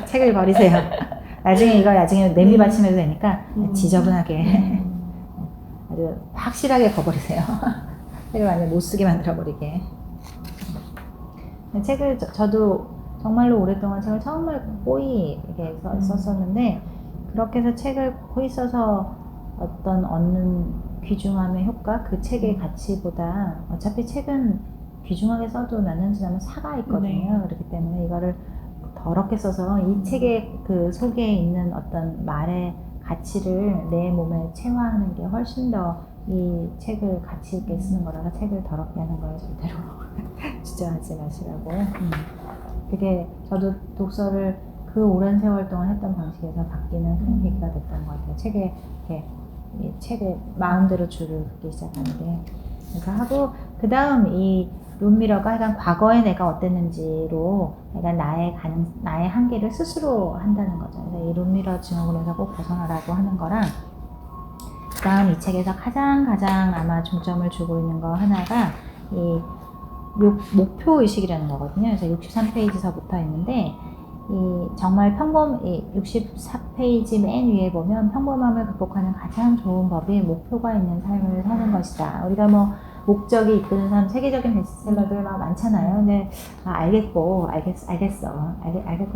책을 버리세요. 나중에 냄비 받침해도 되니까 지저분하게 아주 확실하게 거버리세요. 책을 완전 못 쓰게 만들어버리게. 책을 저도 정말로 오랫동안 책을 정말 꼬이 이렇게 썼었는데 그렇게 해서 책을 꼬이 써서 어떤 얻는 귀중함의 효과, 그 책의 가치보다 어차피 책은 귀중하게 써도 몇 년 지나면 사가 있거든요. 네. 그렇기 때문에 이거를 더럽게 써서 이 책의 그 속에 있는 어떤 말의 가치를 내 몸에 체화하는 게 훨씬 더 이 책을 가치 있게 쓰는 거라서 책을 더럽게 하는 거에 절대로 주저하지 마시라고. 그게 저도 독서를 그 오랜 세월 동안 했던 방식에서 바뀌는 큰 계기가 됐던 것 같아요. 책에 이렇게 이 책에 마음대로 줄을 긋기 시작하는데. 그래서 하고 그 다음 이 룸미러가 약간 과거에 내가 어땠는지로 약간 나의 한계를 스스로 한다는 거죠. 그래서 이 룸미러 증후군에서 꼭 벗어나라고 하는 거랑 그 다음 이 책에서 가장 아마 중점을 주고 있는 거 하나가 이 목표 의식이라는 거거든요. 그래서 63페이지서부터 있는데 이 정말 이 64페이지 맨 위에 보면 평범함을 극복하는 가장 좋은 법이 목표가 있는 삶을 사는 것이다. 우리가 뭐 목적이 이끄는 삶, 세계적인 베스트셀러들 막 많잖아요. 근데 알겠고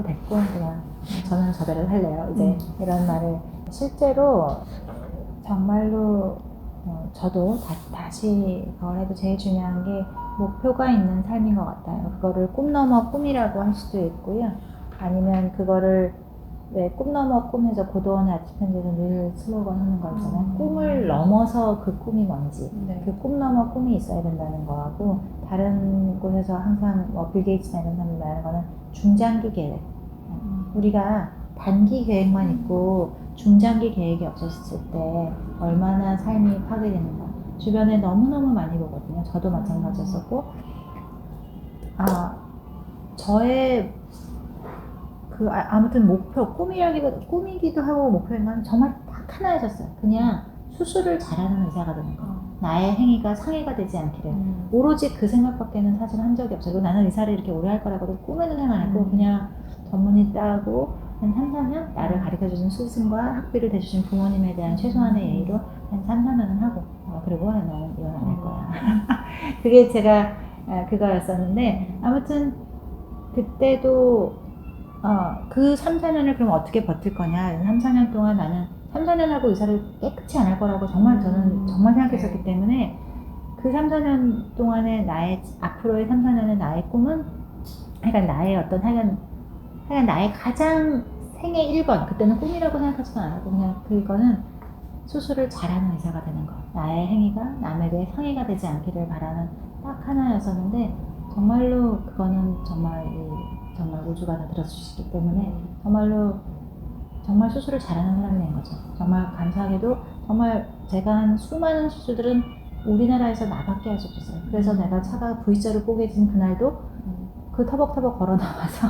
됐고 그냥 저는 저대로 살래요. 이제 이런 말을 실제로 정말로 저도 다시 그걸 해도 제일 중요한 게 목표가 있는 삶인 것 같아요. 그거를 꿈 넘어 꿈이라고 할 수도 있고요. 아니면 그거를 왜 꿈 넘어 꿈에서 고도원의 아침편지에서 늘 슬로건 하는 거 있잖아요. 꿈을 넘어서 그 꿈이 뭔지, 그 꿈 넘어 꿈이 있어야 된다는 거하고 다른 곳에서 항상 빌 게이츠나 이런 사람이 말하는 거는 중장기 계획. 우리가 단기 계획만 있고 중장기 계획이 없었을 때 얼마나 삶이 파괴되는가. 주변에 너무너무 많이 보거든요. 저도 마찬가지였었고 저의 아무튼 목표, 꿈이기도 하고 목표인 건 정말 딱 하나였었어요. 그냥 수술을 잘하는 의사가 되는 거. 나의 행위가 상해가 되지 않기를. 오로지 그 생각밖에는 사실 한 적이 없어요. 나는 의사를 이렇게 오래 할 거라고도 꿈에도 생각 안 했고 그냥 전문의 따고 한 3, 4년 나를 가르쳐주신 스승과 학비를 대주신 부모님에 대한 최소한의 예의로 한 3, 4년은 하고 그리고 너는 이건 안 할 거야. 그게 제가 그거였었는데 아무튼 그때도 그 3, 4년을 그럼 어떻게 버틸 거냐. 3, 4년 동안 나는 3, 4년 하고 의사를 깨끗이 안 할 거라고 저는 정말 생각했었기 때문에 그 3, 4년 동안의 앞으로의 3, 4년의 나의 꿈은 그러니까 나의 어떤 하여간 나의 가장 생애 1번, 그때는 꿈이라고 생각하지도 않았고 그냥 그거는 수술을 잘하는 의사가 되는 거. 나의 행위가 남에게 상해가 되지 않기를 바라는 딱 하나였었는데 정말로 그거는 정말 우주가 다 들어주시기 때문에 정말 수술을 잘하는 사람이 된 거죠. 정말 감사하게도 정말 제가 한 수많은 수술들은 우리나라에서 나밖에 할 수 없었어요. 그래서 내가 차가 V자로 뽀개진 그날도 그 터벅터벅 걸어 나와서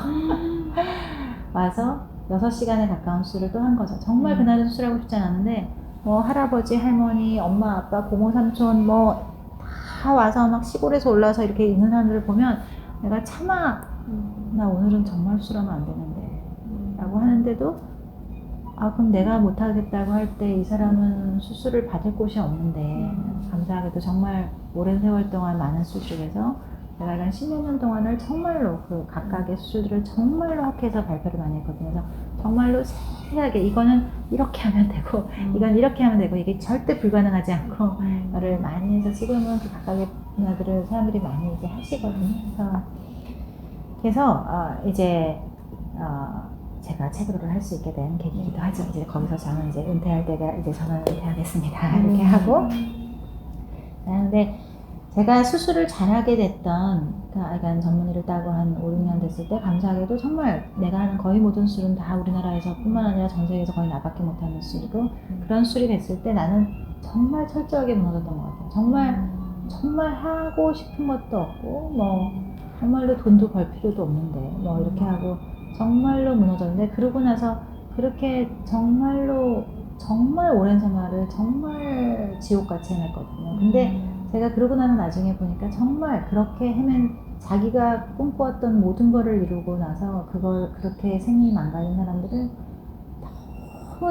6시간에 가까운 수술을 또 한 거죠. 정말 그날은 수술하고 싶지 않았는데 할아버지, 할머니, 엄마, 아빠, 고모, 삼촌 다 와서 막 시골에서 올라와서 이렇게 있는 사람들을 보면 내가 차마 나 오늘은 정말 수술하면 안 되는데 라고 하는데도 그럼 내가 못하겠다고 할 때 이 사람은 수술을 받을 곳이 없는데 감사하게도 정말 오랜 세월 동안 많은 수술에서 내가 한 10여 년 동안을 정말로 그 각각의 수술들을 정말로 학회에서 발표를 많이 했거든요. 그래서 정말로 세세하게 이거는 이렇게 하면 되고 이건 이렇게 하면 되고 이게 절대 불가능하지 않고 말을 많이 해서 지금은 그 각각의 분야들을 사람들이 많이 이제 하시거든요. 그래서 이제 제가 책으로를 할 수 있게 된 계기이기도 하죠. 이제 거기서 저는 이제 은퇴할 때가 이제 저는 은퇴하겠습니다. 이렇게 하고 근데 제가 수술을 잘하게 됐던 약간 전문의를 따고 한 5, 6년 됐을 때 감사하게도 정말 내가 하는 거의 모든 수술은 다 우리나라에서 뿐만 아니라 전 세계에서 거의 나밖에 못하는 수술이고 그런 수술이 됐을 때 나는 정말 철저하게 무너졌던 것 같아요. 정말 하고 싶은 것도 없고 정말로 돈도 벌 필요도 없는데 이렇게 하고 정말로 무너졌는데 그러고 나서 그렇게 정말로 정말 오랜 생활을 정말 지옥같이 헤맸거든요. 근데 제가 그러고 나서 나중에 보니까 정말 그렇게 헤맨 자기가 꿈꿔왔던 모든 거를 이루고 나서 그걸 그렇게 생이 망가진 사람들을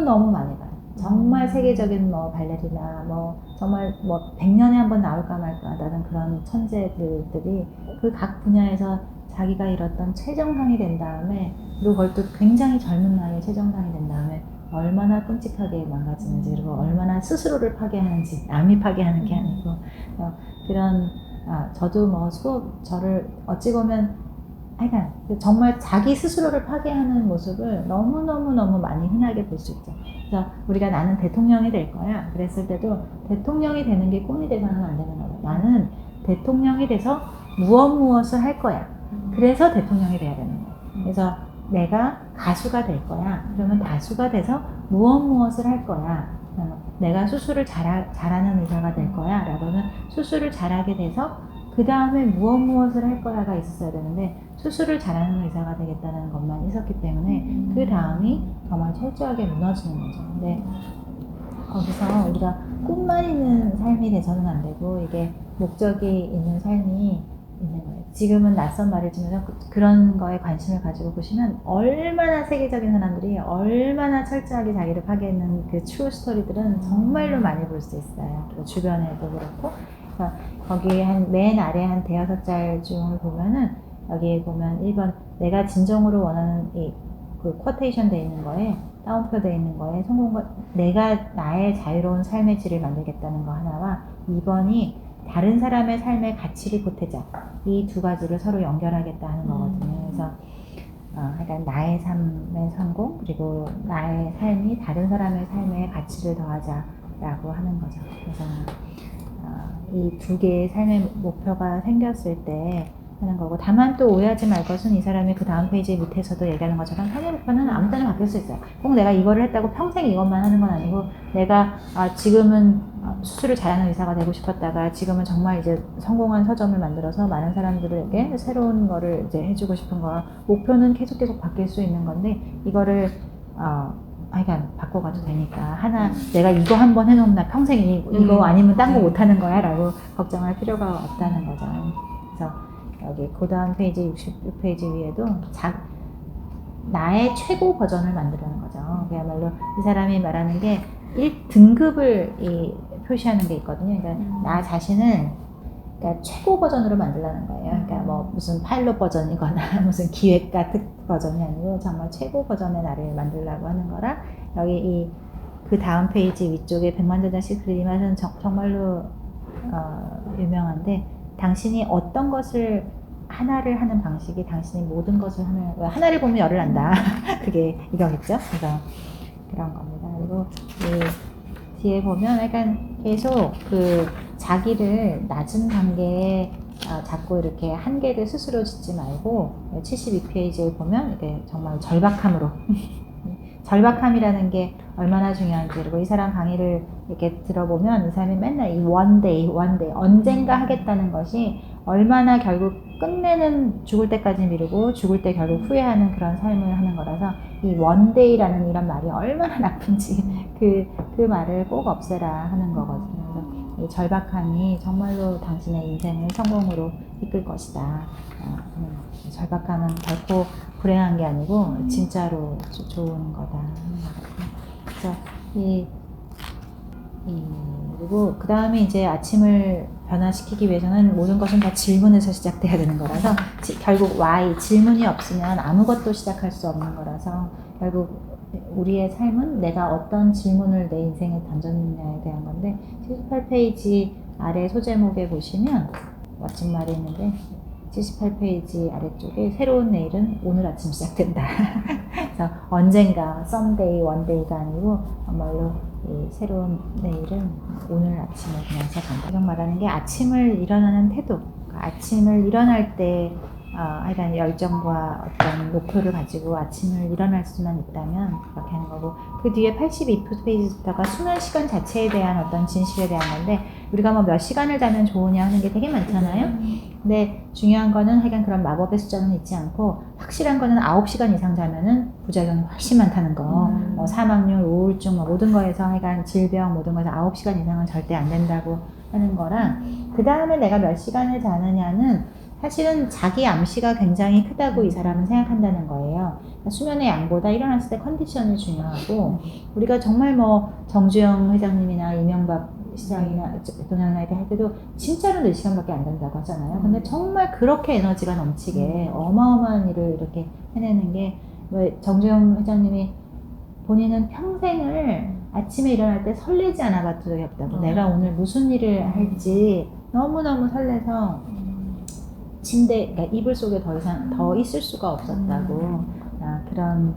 너무 많이 봐요. 정말 세계적인 뭐 발레리나 뭐 정말 뭐 100년에 한 번 나올까 말까 하는 그런 천재들이 그 각 분야에서 자기가 이뤘던 최정상이 된 다음에, 그리고 그걸 또 굉장히 젊은 나이에 최정상이 된 다음에 얼마나 끔찍하게 망가지는지, 그리고 얼마나 스스로를 파괴하는지, 남이 파괴하는 게 아니고 그런 저도 뭐 저를 어찌 보면 하여간 정말 자기 스스로를 파괴하는 모습을 너무너무 많이 흔하게 볼 수 있죠. 그래서 우리가 나는 대통령이 될 거야 그랬을 때도 대통령이 되는 게 꿈이 돼서는 안 되는 거예요. 나는 대통령이 돼서 무엇을 할 거야. 그래서 대통령이 돼야 되는 거예요. 그래서 내가 가수가 될 거야. 그러면 가수가 돼서 무엇을 할 거야. 내가 수술을 잘하는 의사가 될 거야. 라고는 수술을 잘하게 돼서 그 다음에 무엇을 할 거야가 있었어야 되는데, 수술을 잘하는 의사가 되겠다는 것만 있었기 때문에 그 다음이 정말 철저하게 무너지는 거죠. 근데 거기서 우리가 꿈만 있는 삶이 돼서는 안 되고, 이게 목적이 있는 삶이 있는 거예요. 지금은 낯선 말을 지면서 그런 거에 관심을 가지고 보시면 얼마나 세계적인 사람들이 얼마나 철저하게 자기를 파괴했는 그 트루 스토리들은 정말로 많이 볼 수 있어요. 그리고 주변에도 그렇고. 거기 맨 아래 한 5짤 중을 보면은, 여기에 보면 1번 내가 진정으로 원하는 그 쿼테이션 돼 있는 거에, 따옴표 돼 있는 거에 내가 나의 자유로운 삶의 질을 만들겠다는 거 하나와, 2번이 다른 사람의 삶의 가치를 보태자, 이 두 가지를 서로 연결하겠다 하는 거거든요. 그래서 그러니까 나의 삶의 성공, 그리고 나의 삶이 다른 사람의 삶의 가치를 더하자라고 하는 거죠. 그래서 이 두 개의 삶의 목표가 생겼을 때 하는 거고, 다만 또 오해하지 말 것은, 이 사람이 그 다음 페이지 밑에서도 얘기하는 것처럼 삶의 목표는 아무 때나 바뀔 수 있어요. 꼭 내가 이거를 했다고 평생 이것만 하는 건 아니고, 내가 지금은 수술을 잘하는 의사가 되고 싶었다가 지금은 정말 이제 성공한 서점을 만들어서 많은 사람들에게 새로운 거를 이제 해주고 싶은 거, 목표는 계속 바뀔 수 있는 건데, 이거를 하여간 바꿔가도 되니까, 내가 이거 한번 해놓으면 나 평생 이거 아니면 딴 거 못하는 거야 라고 걱정할 필요가 없다는 거죠. 그래서 여기 그 다음 페이지 66페이지 위에도 나의 최고 버전을 만들라는 거죠. 그야말로 이 사람이 말하는 게 1등급을 표시하는 게 있거든요. 그러니까 나 자신을 그러니까 최고 버전으로 만들라는 거예요. 그러니까 뭐 무슨 파일럿 버전이거나 무슨 기획가 특 버전이 아니고 정말 최고 버전의 나를 만들려고 하는 거라, 여기 그 다음 페이지 위쪽에 100만 시크릿, 이 말은 정말로 유명한데, 당신이 어떤 것을 하나를 하는 방식이 당신이 모든 것을 하나를 보면 열을 난다. 그게 이거겠죠. 그래서 그런 겁니다. 그리고 이 뒤에 보면 약간 계속 그 자기를 낮은 단계에 자꾸 이렇게 한계를 스스로 짓지 말고, 72페이지에 보면 이게 정말 절박함으로 절박함이라는 게 얼마나 중요한지, 그리고 이 사람 강의를 이렇게 들어보면 이 사람이 맨날 이 one day 언젠가 하겠다는 것이 얼마나 결국 끝내는 죽을 때까지 미루고 죽을 때 결국 후회하는 그런 삶을 하는 거라서, 이 one day라는 이런 말이 얼마나 나쁜지 그 말을 꼭 없애라 하는 거거든요. 그래서 이 절박함이 정말로 당신의 인생을 성공으로 이끌 것이다. 절박함은 결코 불행한 게 아니고 진짜로 좋은 거다 하는 거거든요. 그래서 그리고 그 다음에 이제 아침을 변화시키기 위해서는 모든 것은 다 질문에서 시작돼야 되는 거라서, 결국 why, 질문이 없으면 아무것도 시작할 수 없는 거라서, 결국 우리의 삶은 내가 어떤 질문을 내 인생에 던졌느냐에 대한 건데, 78페이지 아래 소제목에 보시면 멋진 말이 있는데, 78페이지 아래쪽에 새로운 내일은 오늘 아침 시작된다. 그래서 언젠가, someday, one day가 아니고 정말로 이 새로운 내일은 오늘 아침에 그냥 시작한다. 이런 말하는 게 아침을 일어나는 태도, 아침을 일어날 때 하여간 열정과 어떤 목표를 가지고 아침을 일어날 수만 있다면 그렇게 하는 거고, 그 뒤에 82페이지부터가 수면 시간 자체에 대한 어떤 진실에 대한 건데, 우리가 뭐 몇 시간을 자면 좋으냐 하는 게 되게 많잖아요. 근데 중요한 거는 하여간 그런 마법의 숫자는 있지 않고, 확실한 거는 9시간 이상 자면은 부작용이 훨씬 많다는 거. 뭐 사망률, 우울증, 뭐 모든 거에서 하여간 질병 모든 거에서 9시간 이상은 절대 안 된다고 하는 거랑, 그 다음에 내가 몇 시간을 자느냐는 사실은 자기 암시가 굉장히 크다고 이 사람은 생각한다는 거예요. 그러니까 수면의 양보다 일어났을 때 컨디션이 중요하고, 우리가 정말 뭐 정주영 회장님이나 이명박 시장이나 대통령한테 할 때도 진짜로 4시간밖에 안 된다고 하잖아요. 근데 정말 그렇게 에너지가 넘치게 어마어마한 일을 이렇게 해내는 게, 왜 정주영 회장님이 본인은 평생을 아침에 일어날 때 설레지 않아 봤던 적이 없다고. 내가 오늘 무슨 일을 할지 너무너무 설레서 침대, 그러니까 이불 속에 더 이상 더 있을 수가 없었다고. 그런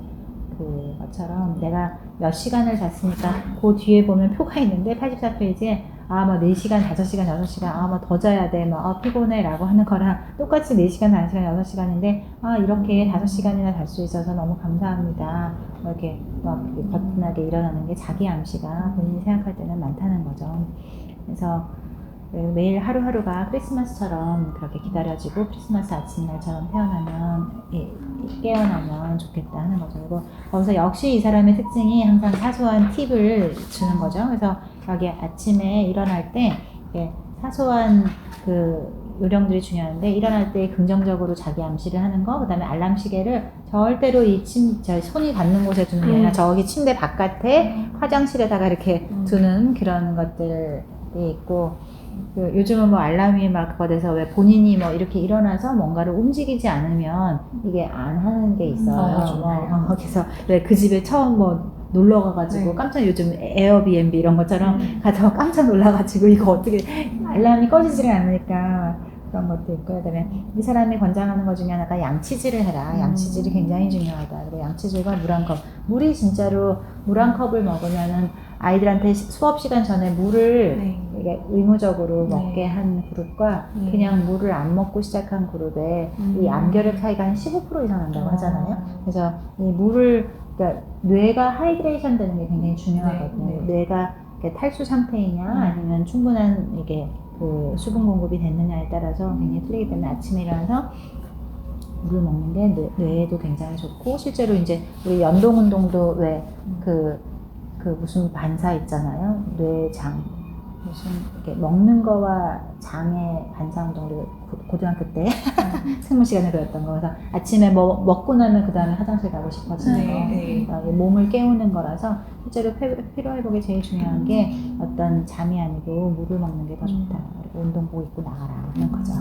것처럼 내가 몇 시간을 잤으니까 그 뒤에 보면 표가 있는데 84페이지에 뭐 4시간, 5시간, 6시간, 뭐 더 자야 돼, 피곤해 라고 하는 거랑 똑같이 4시간, 5시간, 6시간인데 이렇게 5시간이나 잘 수 있어서 너무 감사합니다. 이렇게 막 거뜬하게 일어나는 게 자기 암시가 본인이 생각할 때는 많다는 거죠. 그래서 매일 하루하루가 크리스마스처럼 그렇게 기다려지고 크리스마스 아침날처럼 깨어나면 좋겠다 하는 거죠. 그리고 거기서 역시 이 사람의 특징이 항상 사소한 팁을 주는 거죠. 그래서 여기 아침에 일어날 때 사소한 요령들이 중요한데, 일어날 때 긍정적으로 자기 암시를 하는 거, 그 다음에 알람 시계를 절대로 손이 닿는 곳에 두는 게 아니라 저기 침대 바깥에 화장실에다가 이렇게 두는 그런 것들이 있고, 요즘은 뭐 알람이 막 그거 돼서 왜 본인이 뭐 이렇게 일어나서 뭔가를 움직이지 않으면 이게 안 하는 게 있어요. 그래서 왜 그 집에 처음 뭐 놀러 가가지고 깜짝, 요즘 에어비앤비 이런 것처럼 가서 깜짝 놀라가지고 이거 어떻게 알람이 꺼지지를 않으니까 그런 것도 있고요. 그다음에 이 사람이 권장하는 것 중에 하나가 양치질을 해라. 양치질이 굉장히 중요하다. 그리고 양치질과 물 한 컵. 물이 진짜로 물 한 컵을 먹으면은 아이들한테 수업 시간 전에 물을 이게 의무적으로 먹게 한 그룹과 그냥 물을 안 먹고 시작한 그룹에 이 암결핵 차이가 한 15% 이상 난다고 하잖아요. 그래서 이 물을, 그러니까 뇌가 하이드레이션 되는 게 굉장히 중요하거든요. 뇌가 탈수 상태이냐 아니면 충분한 이게 수분 공급이 됐느냐에 따라서 굉장히 틀리기 때문에 아침에 일어나서 물을 먹는 게 뇌에도 굉장히 좋고, 실제로 이제 우리 연동 운동도 왜 무슨 반사 있잖아요. 뇌장 무슨 이렇게 먹는 거와 장의 반사 운동을 고등학교 때 생물 시간에 배웠던 거. 그래서 아침에 뭐 먹고 나면 그 다음에 화장실 가고 싶어지는 거, 몸을 깨우는 거라서 실제로 피로 회복에 제일 중요한 게 어떤 잠이 아니고 물을 먹는 게 더 좋다. 그리고 운동복 입고 나가라 이런 거죠.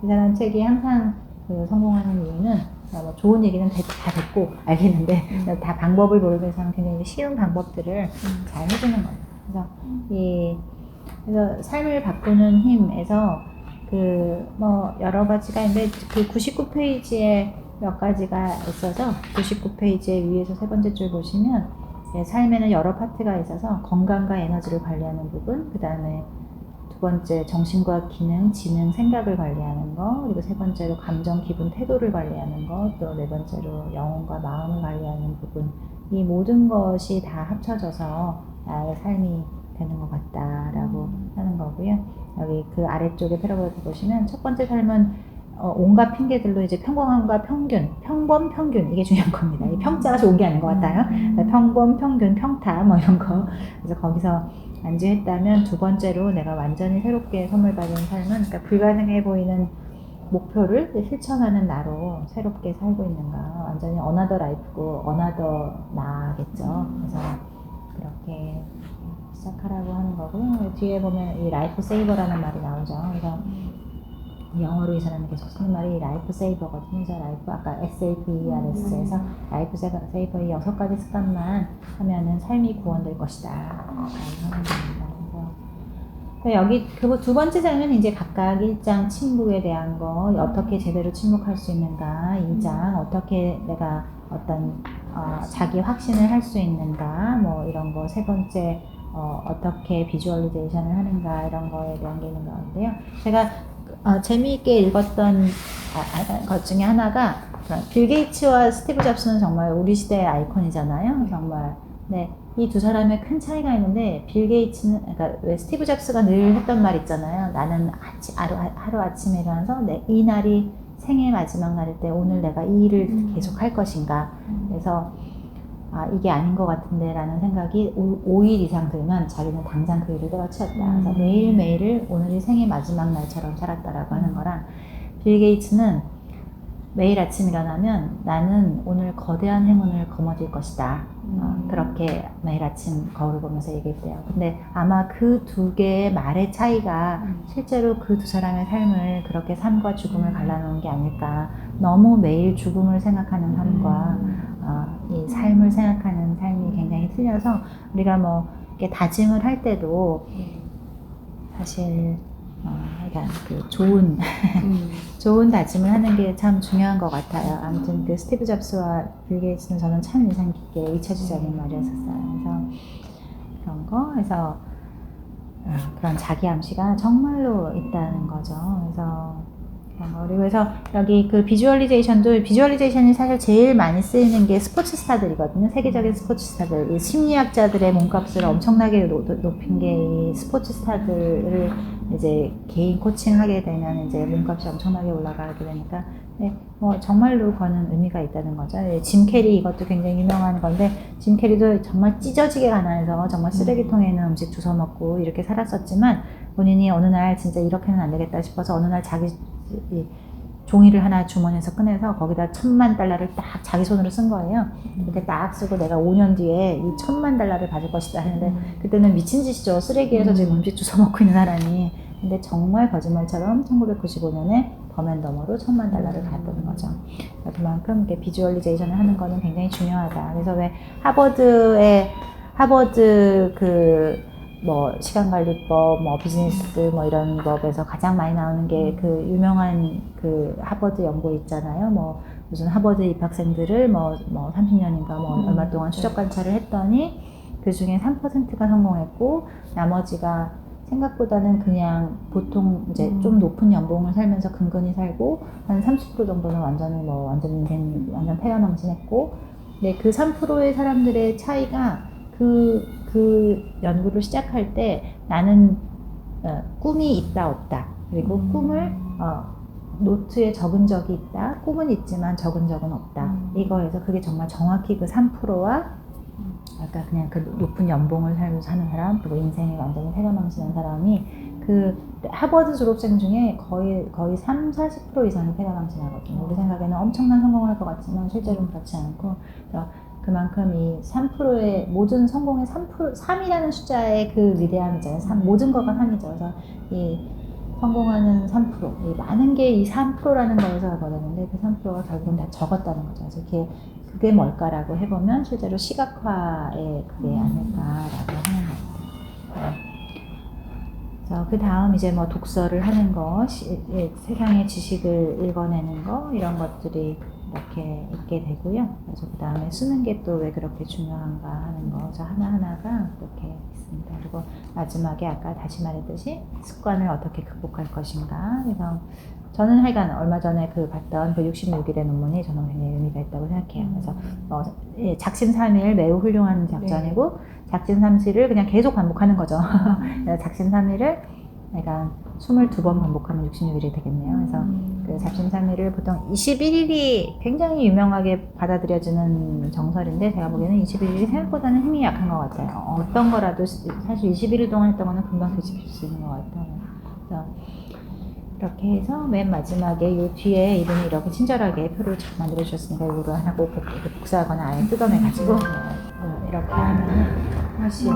이 사람 책이 항상 성공하는 이유는 뭐 좋은 얘기는 다 듣고 알겠는데 다 방법을 모르면서 굉장히 쉬운 방법들을 잘 해주는 거예요. 그래서 삶을 바꾸는 힘에서 뭐 여러 가지가 있는데 99페이지에 몇 가지가 있어서 99페이지에 위에서 세 번째 줄 보시면 삶에는 여러 파트가 있어서 건강과 에너지를 관리하는 부분, 그 다음에 두 번째 정신과 기능, 지능, 생각을 관리하는 거, 그리고 세 번째로 감정, 기분, 태도를 관리하는 거, 또 네 번째로 영혼과 마음을 관리하는 부분, 이 모든 것이 다 합쳐져서 나의 삶이 되는 것 같다라고 하는 거고요. 여기 그 아래쪽에 패러그래프 보시면 첫 번째 삶은 온갖 핑계들로 이제 평범함과 평균, 평범, 평균, 이게 중요한 겁니다. 이 평자가 좋은 게 아닌 것 같아요. 평범, 평균, 평타 뭐 이런 거. 그래서 거기서 안주했다면 두 번째로 내가 완전히 새롭게 선물 받은 삶은, 그러니까 불가능해 보이는 목표를 실천하는 나로 새롭게 살고 있는가. 완전히 어나더 라이프고 어나더 나겠죠. 그래서 그렇게 시작하라고 하는 거고요. 뒤에 보면 이 라이프 세이버라는 말이 나오죠. 그래서 영어로 이 사람이 계속 쓰는 말이 라이프 세이버거든요. 그래서 라이프, 아까 SAPERS에서 라이프 세이버의 6가지 습관만 하면은 삶이 구원될 것이다 라고 하는 겁니다. 그래서 여기 두 번째 장은 이제 각각 1장 침묵에 대한 거, 어떻게 제대로 침묵할 수 있는가, 2장 어떻게 내가 어떤 자기 확신을 할 수 있는가, 뭐 이런 거, 세 번째 어떻게 비주얼리제이션을 하는가, 이런 거에 대한 게 있는 가운데요. 제가 재미있게 읽었던 것 중에 하나가, 빌 게이츠와 스티브 잡스는 정말 우리 시대의 아이콘이잖아요. 정말. 네, 이 두 사람의 큰 차이가 있는데, 빌 게이츠는, 그러니까 왜 스티브 잡스가 늘 했던 말 있잖아요. 나는 하루 아침에 일어나서 이 날이 생애 마지막 날일 때 오늘 내가 이 일을 계속 할 것인가. 그래서 이게 아닌 것 같은데 라는 생각이 5일 이상 들면 자기는 당장 그 일을 때려치웠다. 그래서 매일매일을 오늘이 생애 마지막 날처럼 살았다라고 하는 거랑, 빌 게이츠는 매일 아침 일어나면 나는 오늘 거대한 행운을 거머쥘 것이다. 그렇게 매일 아침 거울을 보면서 얘기했대요. 근데 아마 그 두 개의 말의 차이가 실제로 그 두 사람의 삶을 그렇게 삶과 죽음을 갈라놓은 게 아닐까. 너무 매일 죽음을 생각하는 삶과 이 삶을 생각하는 삶이 굉장히 틀려서 우리가 뭐 이렇게 다짐을 할 때도 사실 그러니까 그 좋은 다짐을 하는 게 참 중요한 것 같아요. 아무튼 그 스티브 잡스와 빌 게이츠는 저는 참 인상 깊게 잊혀지지 않는 말이었었어요. 그래서 그런 거, 그래서 그런 자기 암시가 정말로 있다는 거죠. 그래서 그런 거. 그리고 그래서 여기 그 비주얼리제이션이 사실 제일 많이 쓰이는 게 스포츠 스타들이거든요. 세계적인 스포츠 스타들, 이 심리학자들의 몸값을 엄청나게 높인 게 이 스포츠 스타들을 이제 개인 코칭하게 되면 이제 몸값이 엄청나게 올라가게 되니까 뭐 정말로 그거는 의미가 있다는 거죠. 짐 캐리 이것도 굉장히 유명한 건데 짐 캐리도 정말 찢어지게 가난해서 정말 쓰레기통에 있는 음식 주워 먹고 이렇게 살았었지만 본인이 어느 날 진짜 이렇게는 안 되겠다 싶어서 어느 날 자기 종이를 하나 주머니에서 꺼내서 거기다 $10,000,000를 딱 자기 손으로 쓴 거예요. 이렇게 딱 쓰고 내가 5년 뒤에 이 $10,000,000를 받을 것이다 했는데 그때는 미친 짓이죠. 쓰레기에서 지금 음식 주워 먹고 있는 사람이. 근데 정말 거짓말처럼 1995년에 덤앤더머로 $10,000,000를 받았던 거죠. 그만큼 이렇게 비주얼리제이션을 하는 거는 굉장히 중요하다. 그래서 왜 하버드 뭐 시간관리법, 뭐 비즈니스 뭐 이런 법에서 가장 많이 나오는 게 그 유명한 그 하버드 연구 있잖아요. 뭐 무슨 하버드 입학생들을 뭐 30년인가 뭐 얼마 동안 추적 관찰을 했더니 그 중에 3%가 성공했고 나머지가 생각보다는 그냥 보통 이제 좀 높은 연봉을 살면서 근근히 살고 한 30% 정도는 완전 폐가망신했고, 근데 그 3%의 사람들의 차이가 그 연구를 시작할 때 나는 꿈이 있다 없다, 그리고 꿈을 노트에 적은 적이 있다, 꿈은 있지만 적은 적은 없다, 이거에서 그게 정말 정확히 그 3%와 아까 그냥 그 높은 연봉을 살면서 사는 사람, 그리고 인생에 완전히 폐가망신한 사람이 그 하버드 졸업생 중에 거의 30-40% 이상이 폐가망신하거든요. 우리 생각에는 엄청난 성공을 할 것 같지만 실제로는 그렇지 않고, 그만큼 이 3%의 모든 성공의 3이라는 숫자의 그 위대함 있잖아요. 모든 거가 3이죠. 그래서 이 성공하는 3%, 이 많은 게 이 3%라는 거에서 벌어졌는데 그 3%가 결국은 다 적었다는 거죠. 그래서 그게 뭘까라고 해보면 실제로 시각화에 그게 아닐까라고 하는 것 같아요. 그래서 그 다음 이제 뭐 독서를 하는 거, 세상의 지식을 읽어내는 거, 이런 것들이 이렇게 있게 되고요. 그래서 그 다음에 쓰는 게 또 왜 그렇게 중요한가 하는 거, 저 하나하나가 그렇게 있습니다. 그리고 마지막에 아까 다시 말했듯이 습관을 어떻게 극복할 것인가. 그래서 저는 하여간 얼마 전에 봤던 그 66일의 논문이 저는 굉장히 의미가 있다고 생각해요. 그래서 작심삼일 매우 훌륭한 작전이고, 작심삼일을 그냥 계속 반복하는 거죠. 작심삼일을 그러니까 22번 반복하면 66일이 되겠네요. 그래서 그 작심삼일을 보통 21일이 굉장히 유명하게 받아들여지는 정설인데, 제가 보기에는 21일이 생각보다는 힘이 약한 것 같아요. 어떤 거라도 사실 21일 동안 했던 거는 금방 되짚을 수 있는 것 같아요. 그래서 이렇게 해서 맨 마지막에 요 뒤에 이름이 이렇게 친절하게 표를 잘 만들어 주셨으니까 이거를 하나 꼭 복사하거나 아예 뜯어내가지고 이렇게 하면 훨씬